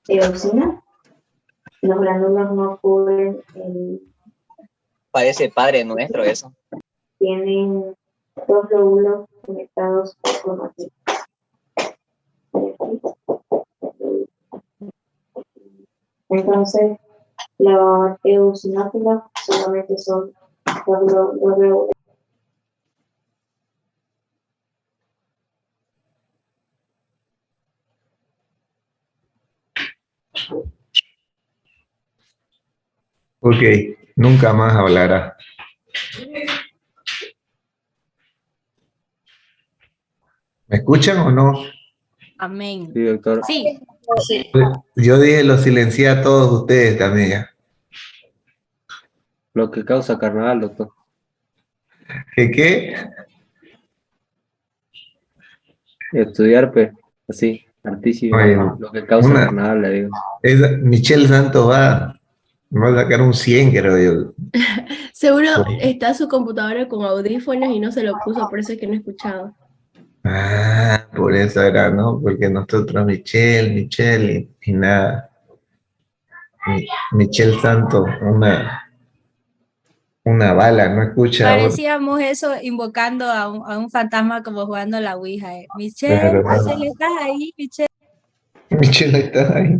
Eosina. Los gránulos no cubren Parece Padre Nuestro eso. tienen dos lóbulos conectados por cromatina. Entonces, los eosinófilos solamente son dos lóbulos. Ok, nunca más hablará. ¿Me escuchan o no? Amén. Sí, doctor. Sí. Yo dije lo silencié a todos ustedes también ya. Lo que causa carnaval, doctor. ¿Qué? Estudiar, pues, así, artísimo. Oye, Lo que causa carnaval, le digo. Michelle Santos va a sacar un 100, creo yo. Seguro está su computadora con audífonos y no se lo puso, por eso es que no he escuchado. Ah, por eso era, ¿no? Porque nosotros Michelle y nada. Michelle Santos, una bala, no escucha. Parecíamos eso invocando a un fantasma como jugando la ouija. Michelle, Claro. Michelle, ¿estás ahí, Michelle? Michelle está ahí.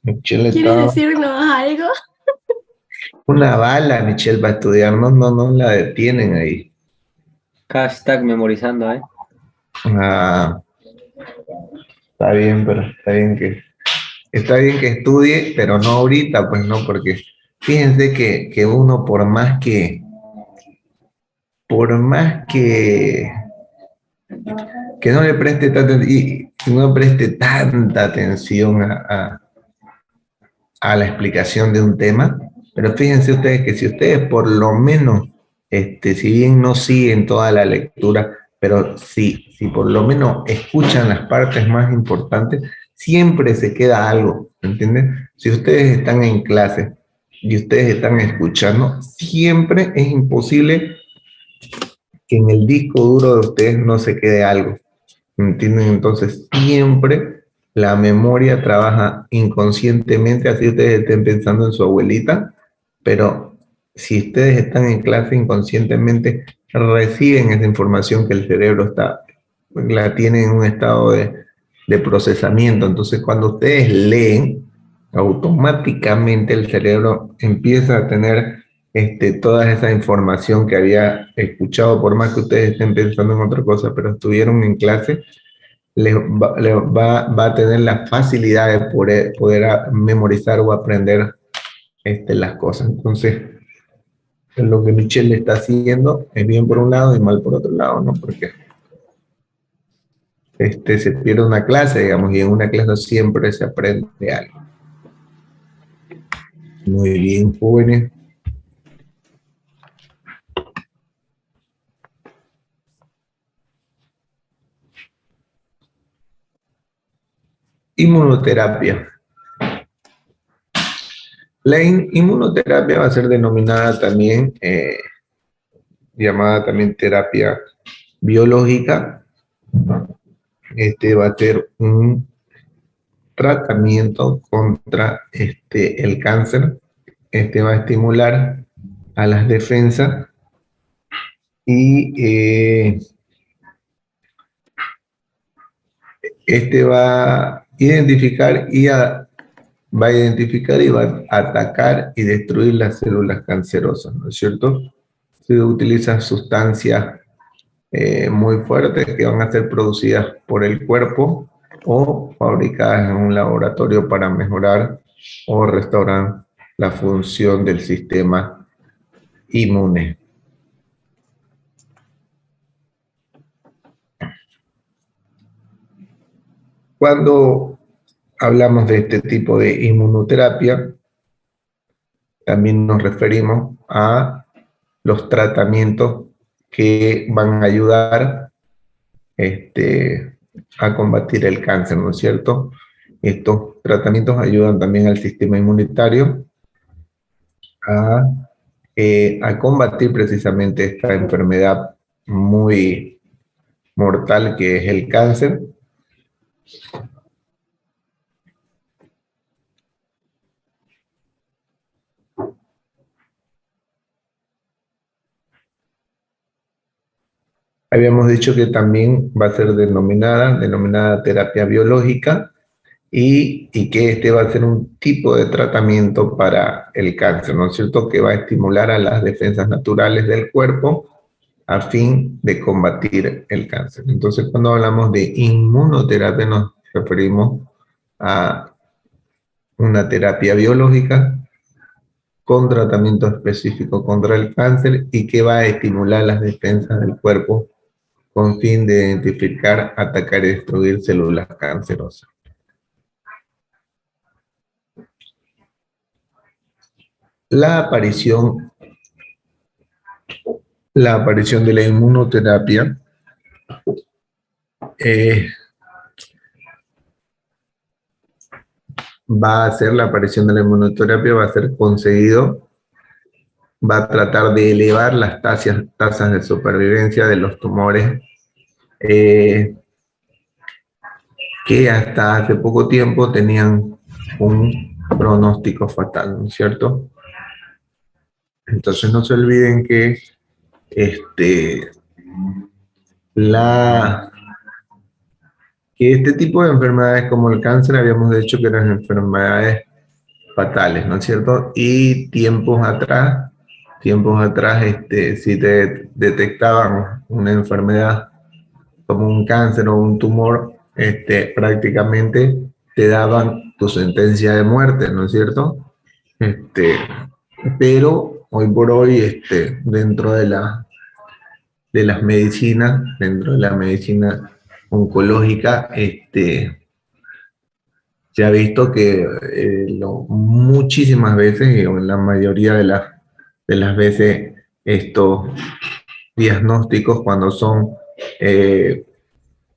Michelle ¿Quieres está. decirnos algo? Una bala, Michelle, va a estudiar, no la detienen ahí. Hashtag memorizando, ¿eh? Ah, está bien, pero está bien que estudie, pero no ahorita, pues no, porque fíjense que uno por más que no le preste tanta atención a la explicación de un tema, pero fíjense ustedes que si ustedes por lo menos, si bien no siguen toda la lectura, pero si por lo menos escuchan las partes más importantes, siempre se queda algo, ¿entienden? Si ustedes están en clase y ustedes están escuchando, siempre es imposible que en el disco duro de ustedes no se quede algo, ¿entienden? Entonces siempre la memoria trabaja inconscientemente, así ustedes estén pensando en su abuelita, pero si ustedes están en clase inconscientemente reciben esa información que el cerebro la tiene en un estado de procesamiento. Entonces cuando ustedes leen, automáticamente el cerebro empieza a tener toda esa información que había escuchado, por más que ustedes estén pensando en otra cosa, pero estuvieron en clase, va a tener la facilidad de poder memorizar o aprender las cosas. Entonces, lo que Michelle está haciendo es bien por un lado y mal por otro lado, ¿no? Porque se pierde una clase, digamos, y en una clase siempre se aprende algo. Muy bien, jóvenes. Inmunoterapia. La inmunoterapia va a ser denominada también, llamada también terapia biológica. Va a ser un tratamiento contra el cáncer. Va a estimular a las defensas y va a identificar y va a atacar y destruir las células cancerosas, ¿no es cierto? Se utilizan sustancias muy fuertes que van a ser producidas por el cuerpo o fabricadas en un laboratorio para mejorar o restaurar la función del sistema inmune. Cuando hablamos de este tipo de inmunoterapia, también nos referimos a los tratamientos que van a ayudar a combatir el cáncer, ¿no es cierto? Estos tratamientos ayudan también al sistema inmunitario a combatir precisamente esta enfermedad muy mortal que es el cáncer. Habíamos dicho que también va a ser denominada terapia biológica y que va a ser un tipo de tratamiento para el cáncer, ¿no es cierto? Que va a estimular a las defensas naturales del cuerpo a fin de combatir el cáncer. Entonces, cuando hablamos de inmunoterapia nos referimos a una terapia biológica con tratamiento específico contra el cáncer y que va a estimular las defensas del cuerpo con fin de identificar, atacar y destruir células cancerosas. La aparición de la inmunoterapia va a ser conseguido, va a tratar de elevar las tasas de supervivencia de los tumores que hasta hace poco tiempo tenían un pronóstico fatal, ¿no es cierto? Entonces no se olviden que este tipo de enfermedades como el cáncer habíamos dicho que eran enfermedades fatales, ¿no es cierto? Y tiempos atrás, si te detectaban una enfermedad como un cáncer o un tumor, prácticamente te daban tu sentencia de muerte, ¿no es cierto? Pero hoy por hoy, dentro de las medicinas, dentro de la medicina oncológica, se ha visto que muchísimas veces, y en la mayoría de las veces, estos diagnósticos, cuando son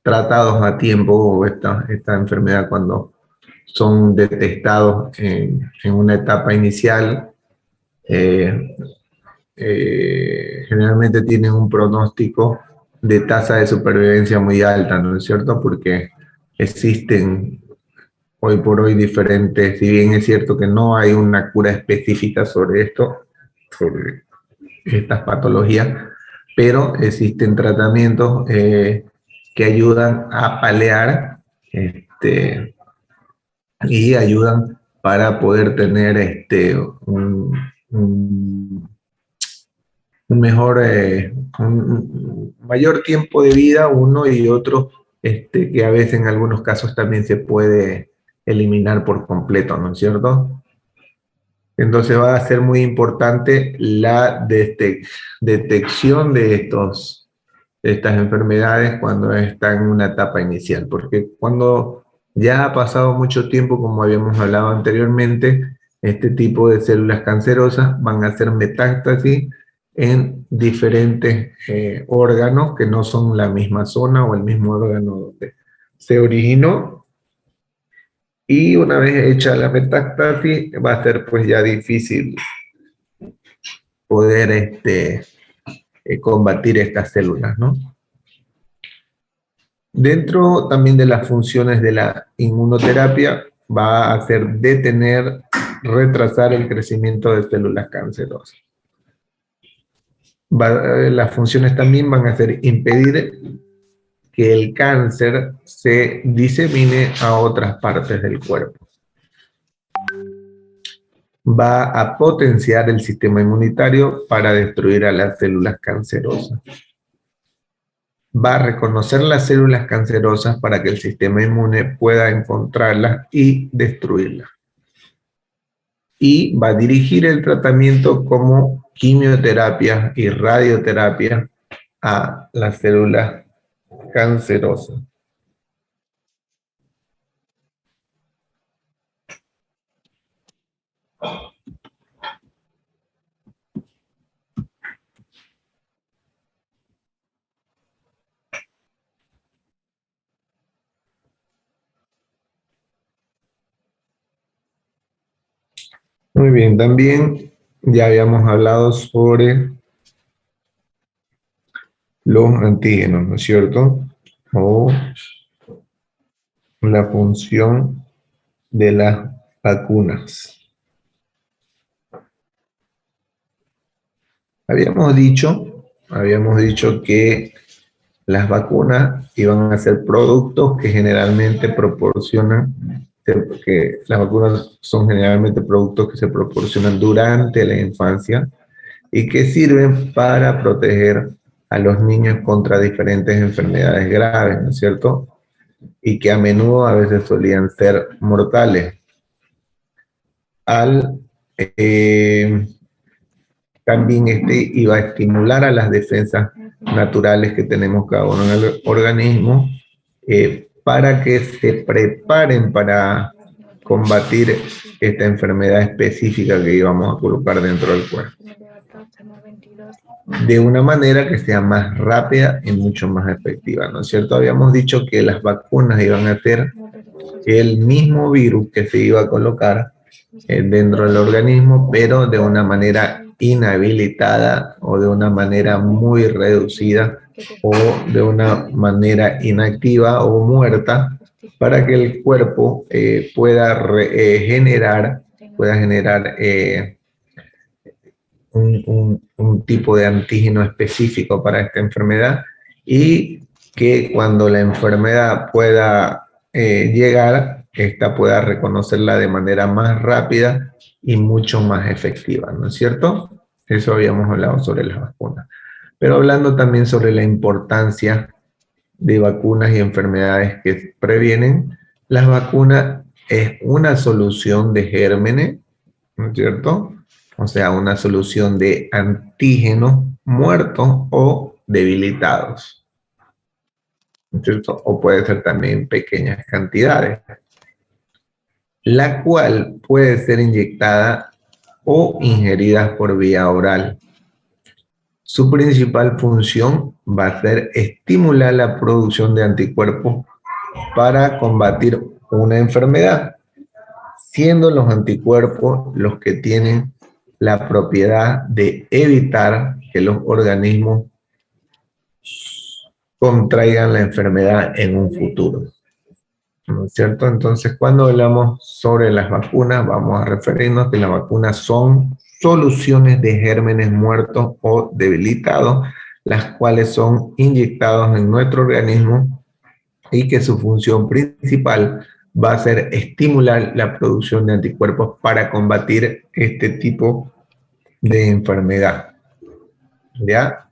tratados a tiempo, o esta enfermedad cuando son detectados en una etapa inicial, generalmente tienen un pronóstico de tasa de supervivencia muy alta, ¿no es cierto? Porque existen hoy por hoy diferentes, si bien es cierto que no hay una cura específica sobre esto, sobre estas patologías, pero existen tratamientos que ayudan a paliar y ayudan para poder tener un un mayor tiempo de vida uno y otro, que a veces en algunos casos también se puede eliminar por completo, ¿no es cierto? Entonces va a ser muy importante la detección de estas enfermedades cuando están en una etapa inicial, porque cuando ya ha pasado mucho tiempo, como habíamos hablado anteriormente, este tipo de células cancerosas van a hacer metástasis en diferentes órganos que no son la misma zona o el mismo órgano donde se originó. Y una vez hecha la metástasis, va a ser pues ya difícil poder combatir estas células, ¿no? Dentro también de las funciones de la inmunoterapia, va a hacer detener, retrasar el crecimiento de células cancerosas. Las funciones también van a ser impedir que el cáncer se disemine a otras partes del cuerpo. Va a potenciar el sistema inmunitario para destruir a las células cancerosas. Va a reconocer las células cancerosas para que el sistema inmune pueda encontrarlas y destruirlas. Y va a dirigir el tratamiento como quimioterapia y radioterapia a las células cancerosas. Muy bien, también ya habíamos hablado sobre los antígenos, ¿no es cierto? O la función de las vacunas. Habíamos dicho que las vacunas iban a ser productos que generalmente proporcionan, que las vacunas son generalmente productos que se proporcionan durante la infancia y que sirven para proteger a los niños contra diferentes enfermedades graves, ¿no es cierto? Y que a menudo a veces solían ser mortales. También iba a estimular a las defensas naturales que tenemos cada uno en el organismo para que se preparen para combatir esta enfermedad específica que íbamos a colocar dentro del cuerpo. De una manera que sea más rápida y mucho más efectiva, ¿no es cierto? Habíamos dicho que las vacunas iban a ser el mismo virus que se iba a colocar dentro del organismo, pero de una manera inhabilitada o de una manera muy reducida o de una manera inactiva o muerta para que el cuerpo pueda generar un tipo de antígeno específico para esta enfermedad y que cuando la enfermedad pueda llegar, esta pueda reconocerla de manera más rápida y mucho más efectiva, ¿no es cierto? Eso habíamos hablado sobre las vacunas. Pero hablando también sobre la importancia de vacunas y enfermedades que previenen, las vacunas es una solución de gérmenes, ¿no es cierto? O sea, una solución de antígenos muertos o debilitados, ¿no es cierto? O puede ser también pequeñas cantidades, la cual puede ser inyectada o ingerida por vía oral. Su principal función va a ser estimular la producción de anticuerpos para combatir una enfermedad, siendo los anticuerpos los que tienen la propiedad de evitar que los organismos contraigan la enfermedad en un futuro, ¿no es cierto? Entonces, cuando hablamos sobre las vacunas, vamos a referirnos que las vacunas son soluciones de gérmenes muertos o debilitados, las cuales son inyectados en nuestro organismo y que su función principal va a ser estimular la producción de anticuerpos para combatir este tipo de enfermedad. ¿Ya?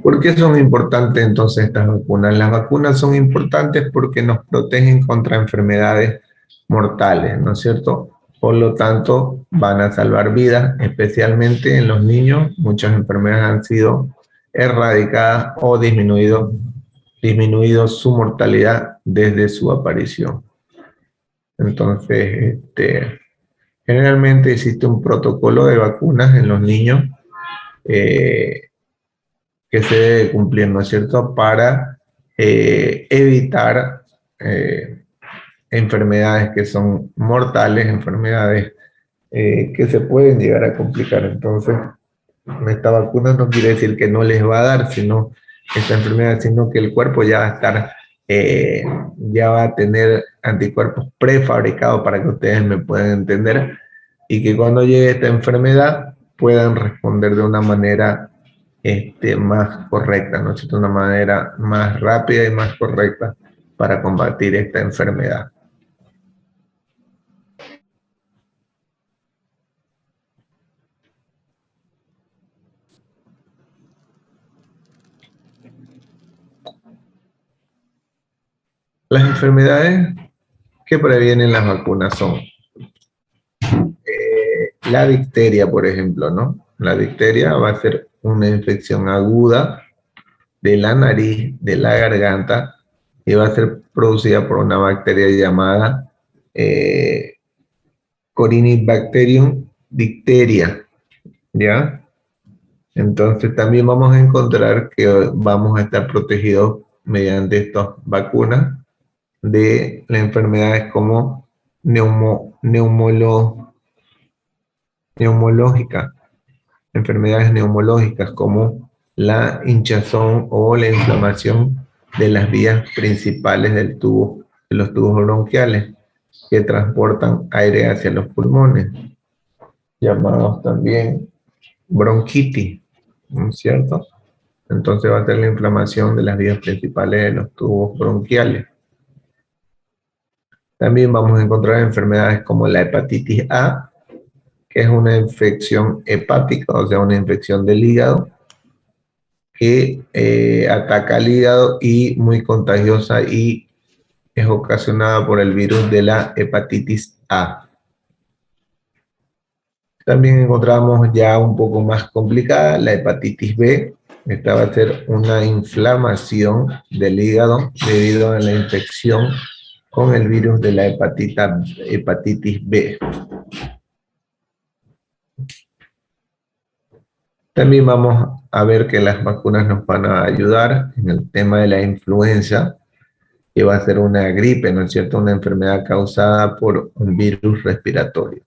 ¿Por qué son importantes entonces estas vacunas? Las vacunas son importantes porque nos protegen contra enfermedades mortales, ¿no es cierto? Por lo tanto, van a salvar vidas, especialmente en los niños. Muchas enfermedades han sido erradicadas o disminuido su mortalidad desde su aparición. Entonces, generalmente existe un protocolo de vacunas en los niños que se debe cumplir, ¿no es cierto?, para evitar enfermedades que son mortales, enfermedades que se pueden llegar a complicar. Entonces, esta vacuna no quiere decir que no les va a dar sino esta enfermedad, sino que el cuerpo ya va a estar, ya va a tener anticuerpos prefabricados, para que ustedes me puedan entender, y que cuando llegue esta enfermedad puedan responder de una manera más correcta, ¿no es cierto?, una manera más rápida y más correcta para combatir esta enfermedad. Las enfermedades que previenen las vacunas son la difteria, por ejemplo, ¿no? La difteria va a ser una infección aguda de la nariz, de la garganta, y va a ser producida por una bacteria llamada Corynebacterium difteria, ¿ya? Entonces también vamos a encontrar que vamos a estar protegidos mediante estas vacunas de las enfermedades como neumológicas, enfermedades neumológicas como la hinchazón o la inflamación de las vías principales del tubo, de los tubos bronquiales que transportan aire hacia los pulmones, llamados también bronquitis, ¿no es cierto? Entonces va a ser la inflamación de las vías principales de los tubos bronquiales. También vamos a encontrar enfermedades como la hepatitis A, que es una infección hepática, o sea, una infección del hígado, que ataca al hígado y muy contagiosa, y es ocasionada por el virus de la hepatitis A. También encontramos ya un poco más complicada la hepatitis B. Esta va a ser una inflamación del hígado debido a la infección con el virus de la hepatitis B. También vamos a ver que las vacunas nos van a ayudar en el tema de la influenza, que va a ser una gripe, ¿no es cierto?, una enfermedad causada por un virus respiratorio.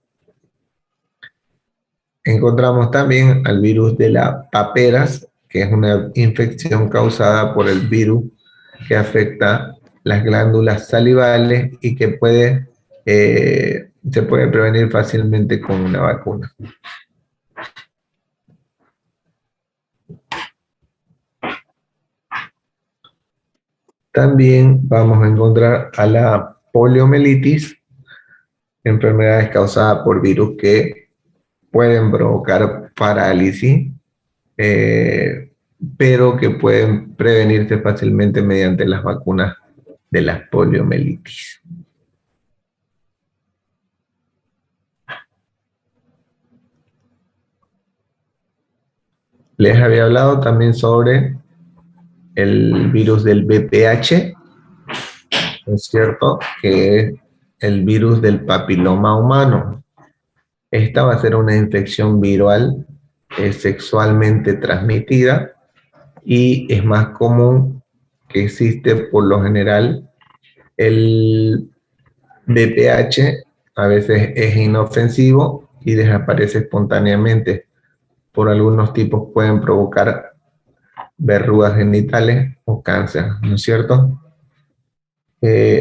Encontramos también al virus de la paperas, que es una infección causada por el virus que afecta las glándulas salivales y que se puede prevenir fácilmente con una vacuna. También vamos a encontrar a la poliomielitis, enfermedades causadas por virus que pueden provocar parálisis, pero que pueden prevenirse fácilmente mediante las vacunas de la poliomielitis. Les había hablado también sobre el virus del VPH, ¿no es cierto?, que es el virus del papiloma humano. Esta va a ser una infección viral sexualmente transmitida, y es más común que existe por lo general. El VPH a veces es inofensivo y desaparece espontáneamente. Por algunos tipos pueden provocar verrugas genitales o cáncer, ¿no es cierto?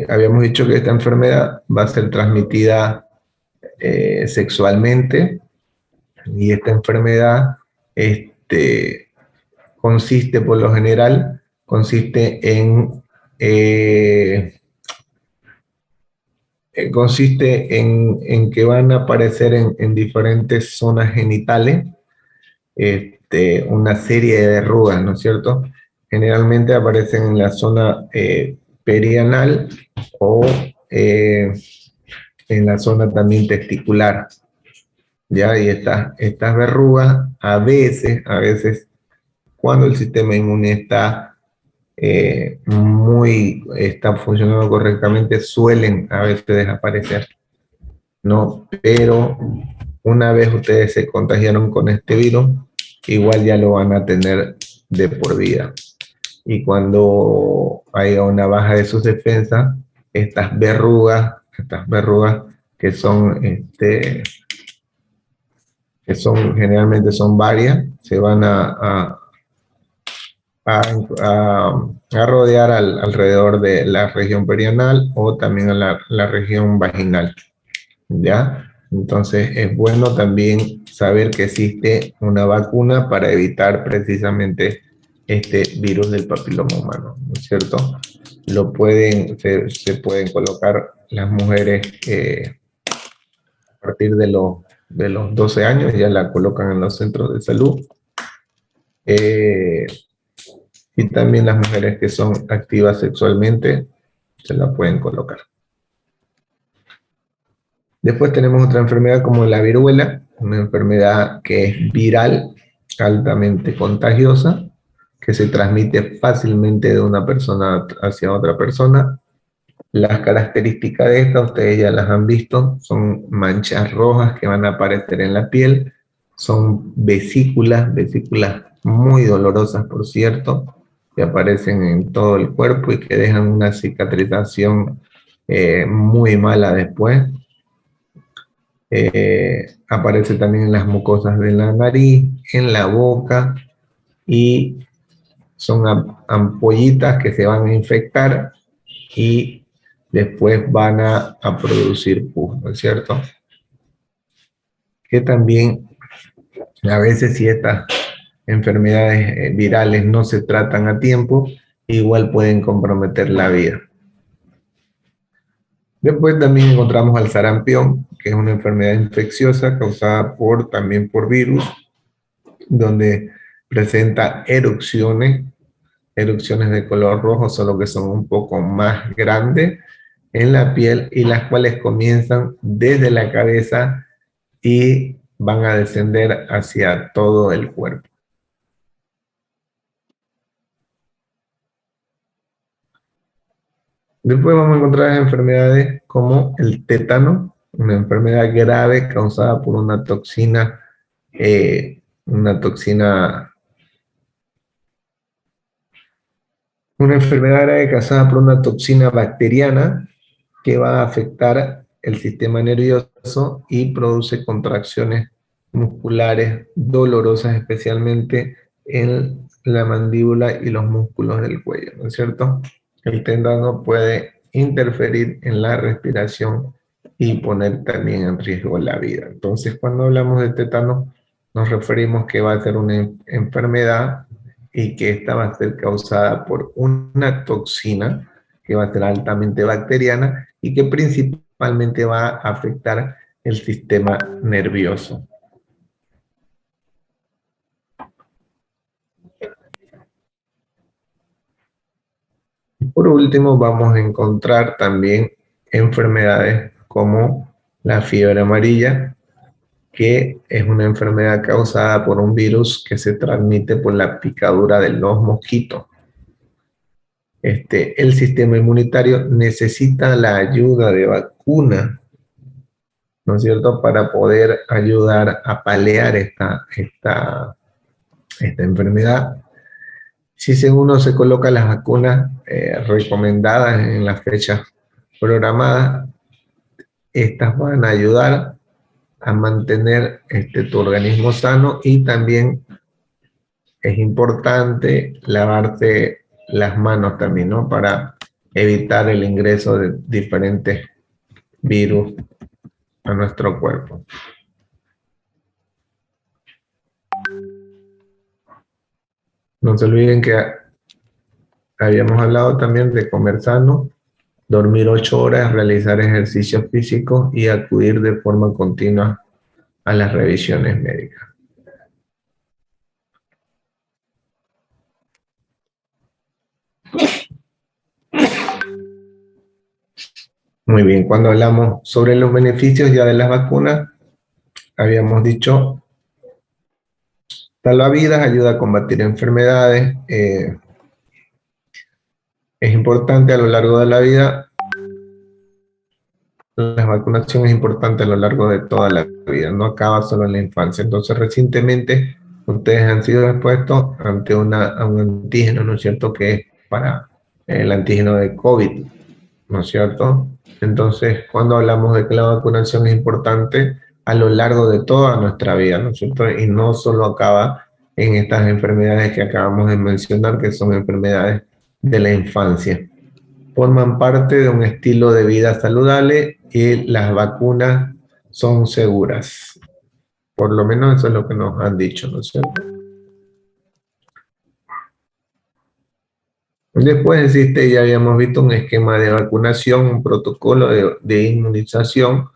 Habíamos dicho que esta enfermedad va a ser transmitida sexualmente, y esta enfermedad consiste por lo general en consiste en que van a aparecer en diferentes zonas genitales una serie de verrugas, ¿no es cierto? Generalmente aparecen en la zona perianal o en la zona también testicular. ¿Ya? Y estas verrugas a veces, cuando el sistema inmune está funcionando correctamente, suelen a veces desaparecer, ¿no? Pero una vez ustedes se contagiaron con este virus, igual ya lo van a tener de por vida. Y cuando haya una baja de sus defensas, estas verrugas que generalmente son varias, se van a rodear alrededor de la región perianal o también a la región vaginal, ¿ya? Entonces es bueno también saber que existe una vacuna para evitar precisamente este virus del papiloma humano, ¿no es cierto? Se pueden colocar las mujeres a partir de los 12 años, ya la colocan en los centros de salud. Y también las mujeres que son activas sexualmente se la pueden colocar. Después tenemos otra enfermedad como la viruela, una enfermedad que es viral, altamente contagiosa, que se transmite fácilmente de una persona hacia otra persona. Las características de esta, ustedes ya las han visto, son manchas rojas que van a aparecer en la piel, son vesículas muy dolorosas, por cierto, que aparecen en todo el cuerpo y que dejan una cicatrización muy mala después. Aparece también en las mucosas de la nariz, en la boca, y son ampollitas que se van a infectar y después van a producir pus, ¿no es cierto? Que también a veces, si estas enfermedades virales no se tratan a tiempo, igual pueden comprometer la vida. Después también encontramos al sarampión, que es una enfermedad infecciosa causada también por virus, donde presenta erupciones de color rojo, solo que son un poco más grandes en la piel y las cuales comienzan desde la cabeza y van a descender hacia todo el cuerpo. Después vamos a encontrar enfermedades como el tétano, una enfermedad grave causada por una toxina bacteriana que va a afectar el sistema nervioso y produce contracciones musculares dolorosas, especialmente en la mandíbula y los músculos del cuello, ¿no es cierto? El tétano puede interferir en la respiración y poner también en riesgo la vida. Entonces, cuando hablamos de tétano, nos referimos que va a ser una enfermedad y que esta va a ser causada por una toxina que va a ser altamente bacteriana y que principalmente va a afectar el sistema nervioso. Por último, vamos a encontrar también enfermedades como la fiebre amarilla, que es una enfermedad causada por un virus que se transmite por la picadura de los mosquitos. El sistema inmunitario necesita la ayuda de vacuna, ¿no es cierto?, para poder ayudar a paliar esta enfermedad. Si uno se coloca las vacunas recomendadas en las fechas programadas, estas van a ayudar a mantener tu organismo sano y también es importante lavarse las manos también, ¿no?, para evitar el ingreso de diferentes virus a nuestro cuerpo. No se olviden que habíamos hablado también de comer sano dormir 8 horas, realizar ejercicios físicos y acudir de forma continua a las revisiones médicas. Muy bien, cuando hablamos sobre los beneficios ya de las vacunas, habíamos dicho, salva vidas, ayuda a combatir enfermedades, es importante a lo largo de la vida. La vacunación es importante a lo largo de toda la vida, no acaba solo en la infancia. Entonces, recientemente, ustedes han sido expuestos ante a un antígeno, ¿no es cierto?, que es para el antígeno de COVID, ¿no es cierto? Entonces, cuando hablamos de que la vacunación es importante a lo largo de toda nuestra vida, ¿no es cierto? Y no solo acaba en estas enfermedades que acabamos de mencionar, que son enfermedades de la infancia. Forman parte de un estilo de vida saludable y las vacunas son seguras. Por lo menos eso es lo que nos han dicho, ¿no es cierto? Después existe, ya habíamos visto, un esquema de vacunación, un protocolo de inmunización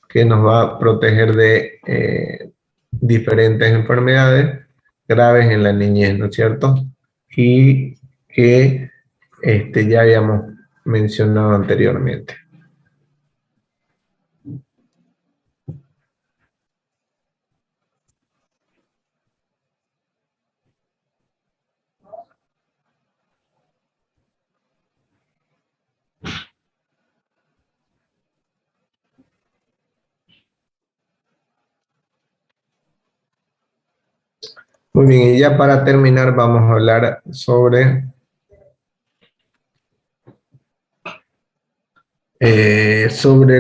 que nos va a proteger de diferentes enfermedades graves en la niñez, ¿no es cierto? Y que ya habíamos mencionado anteriormente. Muy bien, y ya para terminar vamos a hablar sobre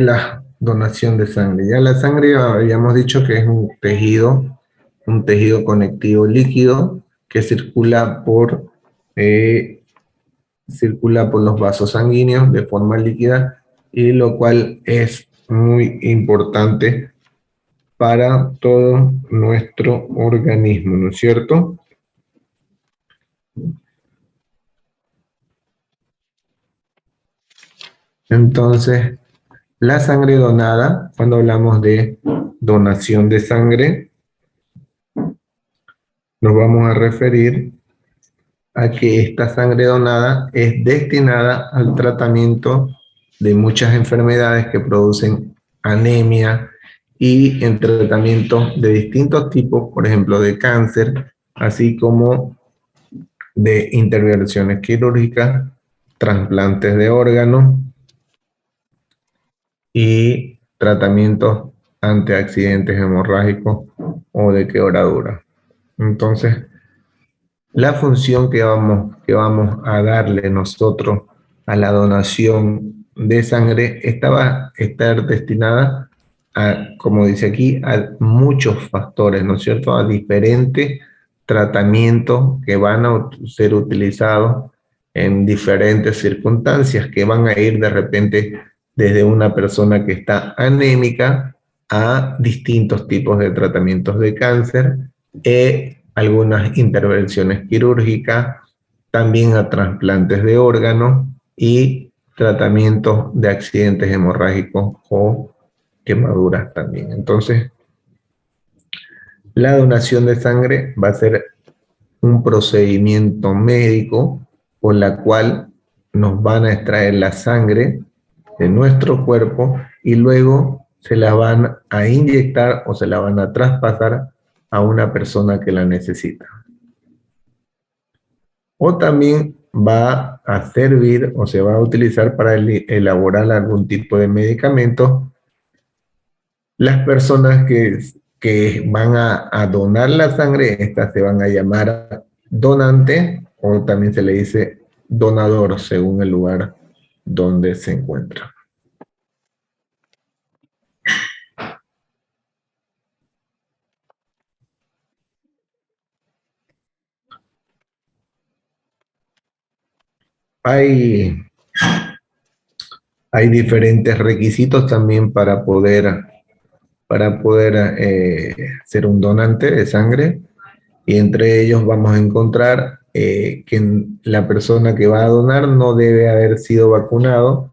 la donación de sangre. Ya la sangre habíamos dicho que es un tejido conectivo líquido que circula por los vasos sanguíneos de forma líquida, y lo cual es muy importante para todo nuestro organismo, ¿no es cierto? Entonces, la sangre donada, cuando hablamos de donación de sangre, nos vamos a referir a que esta sangre donada es destinada al tratamiento de muchas enfermedades que producen anemia y en tratamientos de distintos tipos, por ejemplo, de cáncer, así como de intervenciones quirúrgicas, trasplantes de órganos y tratamientos ante accidentes hemorrágicos o de quebradura. Entonces, la función que vamos a darle nosotros a la donación de sangre, esta va a estar destinada a, como dice aquí, a muchos factores, ¿no es cierto?, a diferentes tratamientos que van a ser utilizados en diferentes circunstancias, que van a ir de repente desde una persona que está anémica a distintos tipos de tratamientos de cáncer, algunas intervenciones quirúrgicas, también a trasplantes de órganos y tratamientos de accidentes hemorrágicos o quemaduras también. Entonces, la donación de sangre va a ser un procedimiento médico por la cual nos van a extraer la sangre de nuestro cuerpo y luego se la van a inyectar o se la van a traspasar a una persona que la necesita. O también va a servir o se va a utilizar para elaborar algún tipo de medicamento. Las personas que van a donar la sangre, estas se van a llamar donante, o también se le dice donador según el lugar donde se encuentra. Hay diferentes requisitos también para poder ser un donante de sangre, y entre ellos vamos a encontrar que la persona que va a donar no debe haber sido vacunado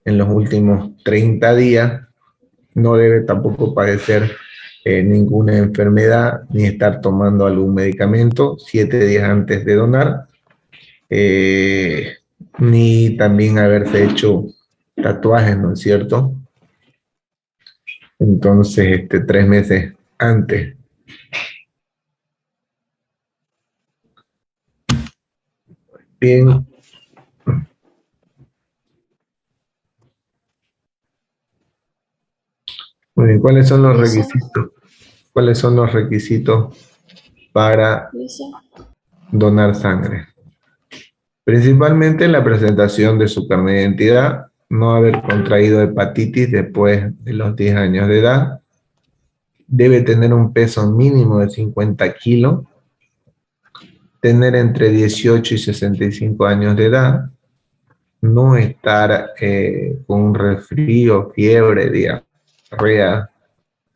en los últimos 30 días. No debe tampoco padecer ninguna enfermedad ni estar tomando algún medicamento 7 días antes de donar, ni también haberse hecho tatuajes, ¿no es cierto? Entonces, 3 meses antes. Bien. Muy bien, ¿cuáles son los requisitos? ¿Cuáles son los requisitos para donar sangre? Principalmente la presentación de su carnet de identidad, no haber contraído hepatitis después de los 10 años de edad, debe tener un peso mínimo de 50 kilos, tener entre 18 y 65 años de edad, no estar con un resfrío, fiebre, diarrea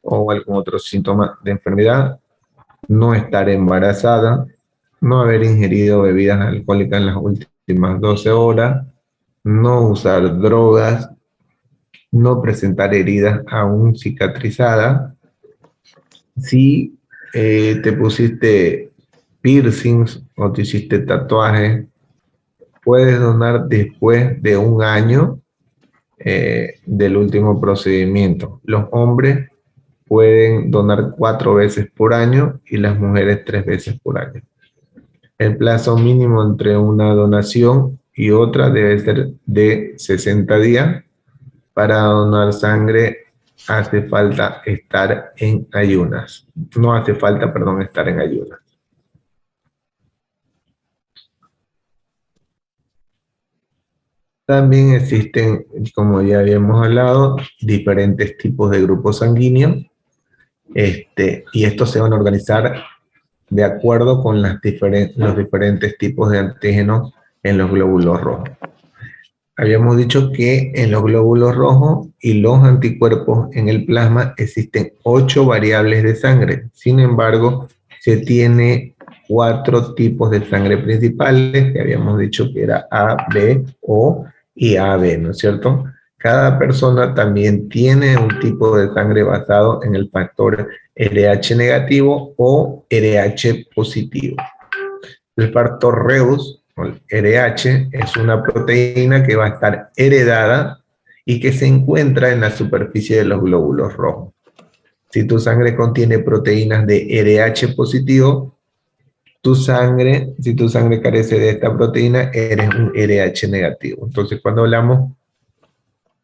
o algún otro síntoma de enfermedad, no estar embarazada, no haber ingerido bebidas alcohólicas en las últimas 12 horas, no usar drogas, no presentar heridas aún cicatrizadas. Si te pusiste piercings o te hiciste tatuajes, puedes donar después de 1 año del último procedimiento. Los hombres pueden donar 4 veces por año y las mujeres 3 veces por año. El plazo mínimo entre una donación y otra debe ser de 60 días. Para donar sangre hace falta estar en ayunas. No hace falta, perdón, estar en ayunas. También existen, como ya habíamos hablado, diferentes tipos de grupos sanguíneos. Y estos se van a organizar de acuerdo con los diferentes tipos de antígenos en los glóbulos rojos. Habíamos dicho que en los glóbulos rojos y los anticuerpos en el plasma existen 8 variables de sangre. Sin embargo, se tiene 4 tipos de sangre principales, que habíamos dicho que era A, B, O y AB, ¿no es cierto? Cada persona también tiene un tipo de sangre basado en el factor RH negativo o RH positivo. El factor Reus, o el RH, es una proteína que va a estar heredada y que se encuentra en la superficie de los glóbulos rojos. Si tu sangre contiene proteínas de RH positivo, si tu sangre carece de esta proteína, eres un RH negativo. Entonces, cuando hablamos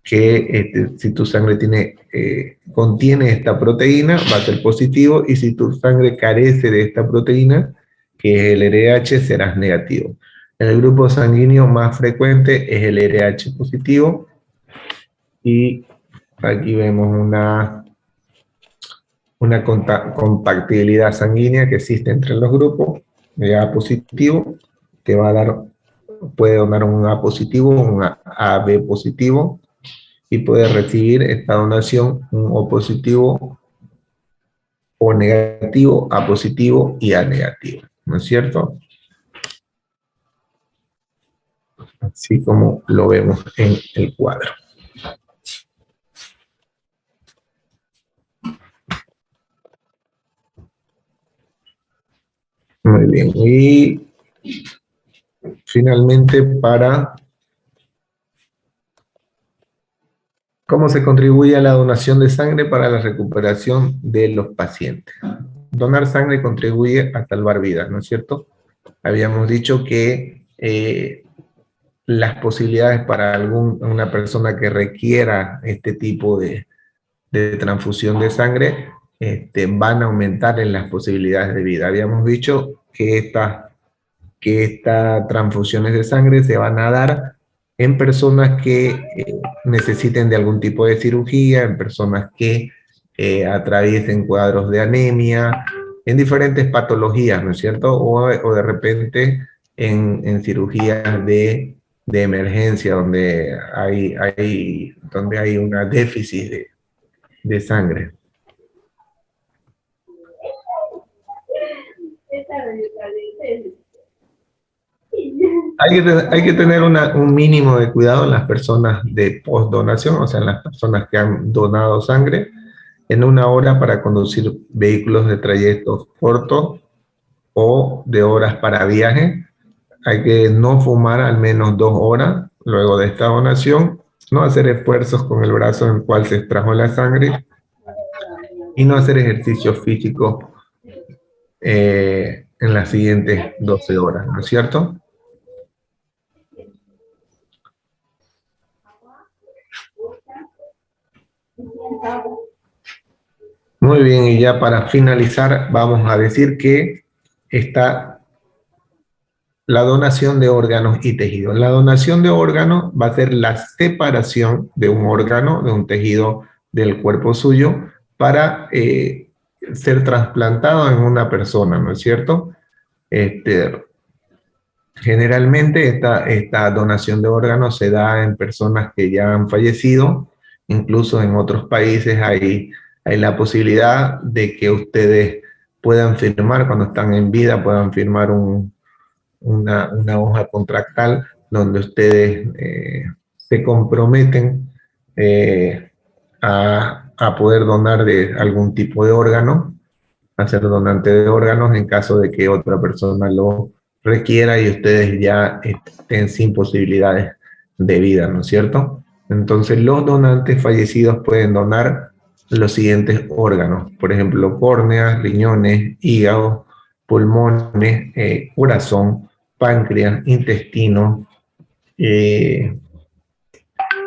que si tu sangre contiene esta proteína, va a ser positivo, y si tu sangre carece de esta proteína, que es el RH, serás negativo. El grupo sanguíneo más frecuente es el RH positivo, y aquí vemos una compatibilidad sanguínea que existe entre los grupos de A positivo, que puede donar un A positivo, un AB positivo, y puede recibir esta donación un O positivo, O negativo, A positivo y A negativo, ¿no es cierto? Así como lo vemos en el cuadro. Muy bien, y finalmente ¿cómo se contribuye a la donación de sangre para la recuperación de los pacientes? Donar sangre contribuye a salvar vidas, ¿no es cierto? Habíamos dicho que las posibilidades para una persona que requiera este tipo de transfusión de sangre van a aumentar en las posibilidades de vida. Habíamos dicho que estas transfusiones de sangre se van a dar en personas que necesiten de algún tipo de cirugía, en personas que atraviesen cuadros de anemia, en diferentes patologías, ¿no es cierto? O de repente en cirugías de emergencia, donde hay una déficit de sangre. Hay que tener un mínimo de cuidado en las personas de postdonación, o sea, en las personas que han donado sangre, en 1 hora para conducir vehículos de trayectos cortos o de horas para viaje. Hay que no fumar al menos 2 horas luego de esta donación, no hacer esfuerzos con el brazo en el cual se extrajo la sangre y no hacer ejercicio físico en las siguientes 12 horas, ¿no es cierto? Muy bien, y ya para finalizar vamos a decir que está la donación de órganos y tejidos. La donación de órganos va a ser la separación de un órgano, de un tejido del cuerpo suyo, para ser trasplantado en una persona, ¿no es cierto? Generalmente esta donación de órganos se da en personas que ya han fallecido, incluso en otros países hay la posibilidad de que ustedes puedan firmar, cuando están en vida, puedan firmar una hoja contractal donde ustedes se comprometen a poder donar de algún tipo de órgano, a ser donante de órganos en caso de que otra persona lo requiera y ustedes ya estén sin posibilidades de vida, ¿no es cierto? Entonces los donantes fallecidos pueden donar los siguientes órganos, por ejemplo, córneas, riñones, hígado, pulmones, corazón, páncreas, intestino.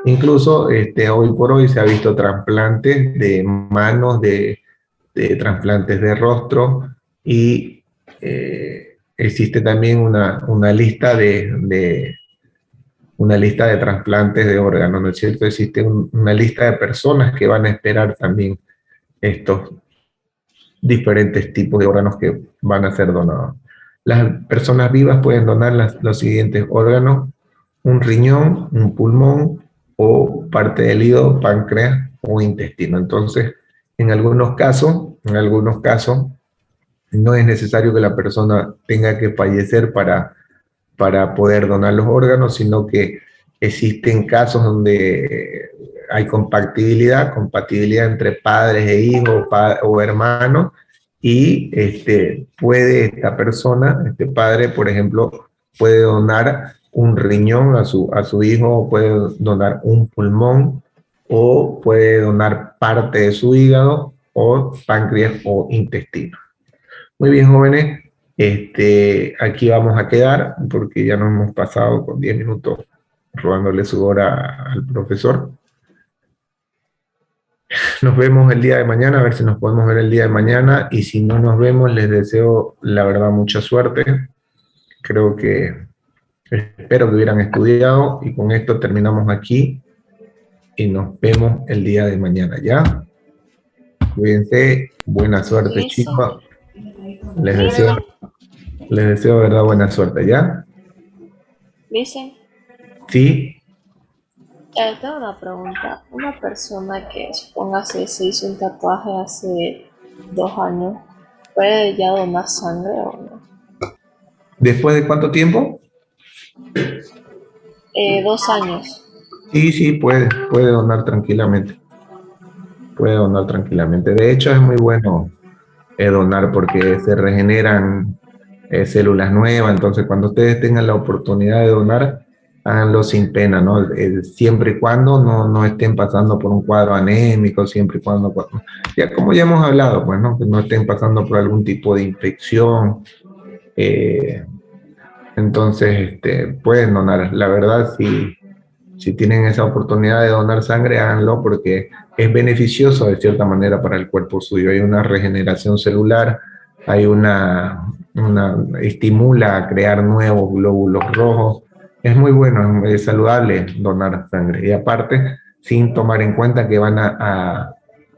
Incluso hoy por hoy se ha visto trasplantes de manos, de trasplantes de rostro y existe también una lista de trasplantes de órganos, ¿no es cierto? Existe una lista de personas que van a esperar también estos diferentes tipos de órganos que van a ser donados. Las personas vivas pueden donar los siguientes órganos: un riñón, un pulmón o parte del hígado, páncreas o intestino. Entonces, en algunos casos, no es necesario que la persona tenga que fallecer para poder donar los órganos, sino que existen casos donde hay compatibilidad entre padres e hijos o hermanos, y puede esta persona, este padre, por ejemplo, puede donar un riñón a su hijo, o puede donar un pulmón, o puede donar parte de su hígado, o páncreas o intestino. Muy bien, jóvenes, aquí vamos a quedar porque ya nos hemos pasado con 10 minutos robándole su hora al profesor. Nos vemos el día de mañana, a ver si nos podemos ver el día de mañana, y si no nos vemos, les deseo, la verdad, mucha suerte. Espero que hubieran estudiado, y con esto terminamos aquí, y nos vemos el día de mañana, ¿ya? Cuídense, buena suerte, chicos. Les deseo, de verdad, buena suerte, ¿ya? Dicen, Sí. tengo una pregunta. Una persona que, supóngase, se hizo un tatuaje hace 2 años, ¿puede ya donar sangre o no? ¿Después de cuánto tiempo? 2 años. Sí, puede donar tranquilamente. Puede donar tranquilamente. De hecho, es muy bueno donar porque se regeneran células nuevas. Entonces, cuando ustedes tengan la oportunidad de donar, háganlo sin pena, ¿no? Siempre y cuando no estén pasando por un cuadro anémico, siempre y cuando, ya como ya hemos hablado, pues, ¿no? Que no estén pasando por algún tipo de infección. Entonces, pueden donar. La verdad, si tienen esa oportunidad de donar sangre, háganlo porque es beneficioso de cierta manera para el cuerpo suyo. Hay una regeneración celular, hay estimula a crear nuevos glóbulos rojos. Es muy bueno, es saludable donar sangre. Y aparte, sin tomar en cuenta que van a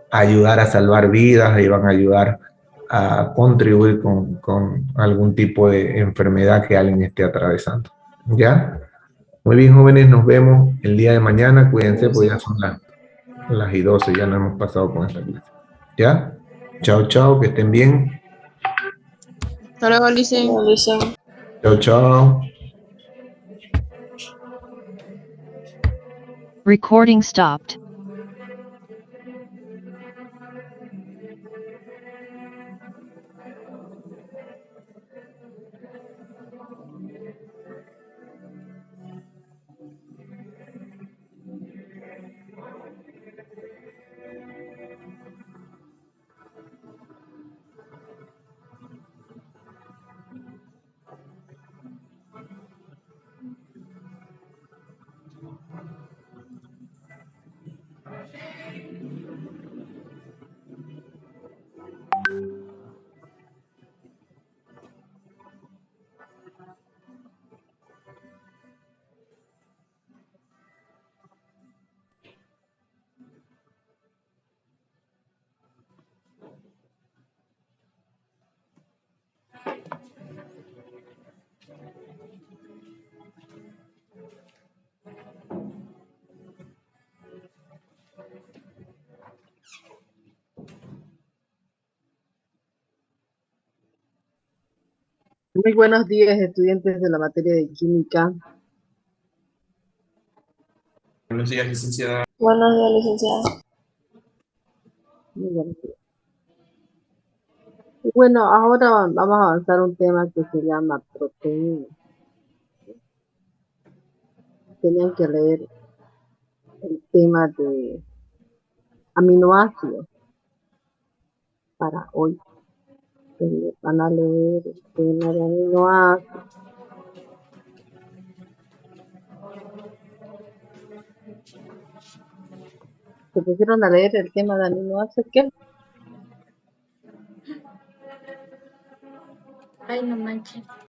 ayudar a salvar vidas y van a ayudar a contribuir con algún tipo de enfermedad que alguien esté atravesando. ¿Ya? Muy bien, jóvenes, nos vemos el día de mañana. Cuídense, pues ya son las 12, ya no hemos pasado con esta clase. ¿Ya? Chao, chao, que estén bien. Hasta luego, Licen. Chao, chao. Recording stopped. Muy buenos días, estudiantes de la materia de química. Buenos días, licenciada. Buenos días, licenciada. Muy buenos días. Y bueno, ahora vamos a avanzar un tema que se llama proteína. Tenían que leer el tema de aminoácidos para hoy. Van a leer el tema de aminoácidos. ¿Se pusieron a leer el tema de aminoácidos? ¿Qué? Ay, no manches.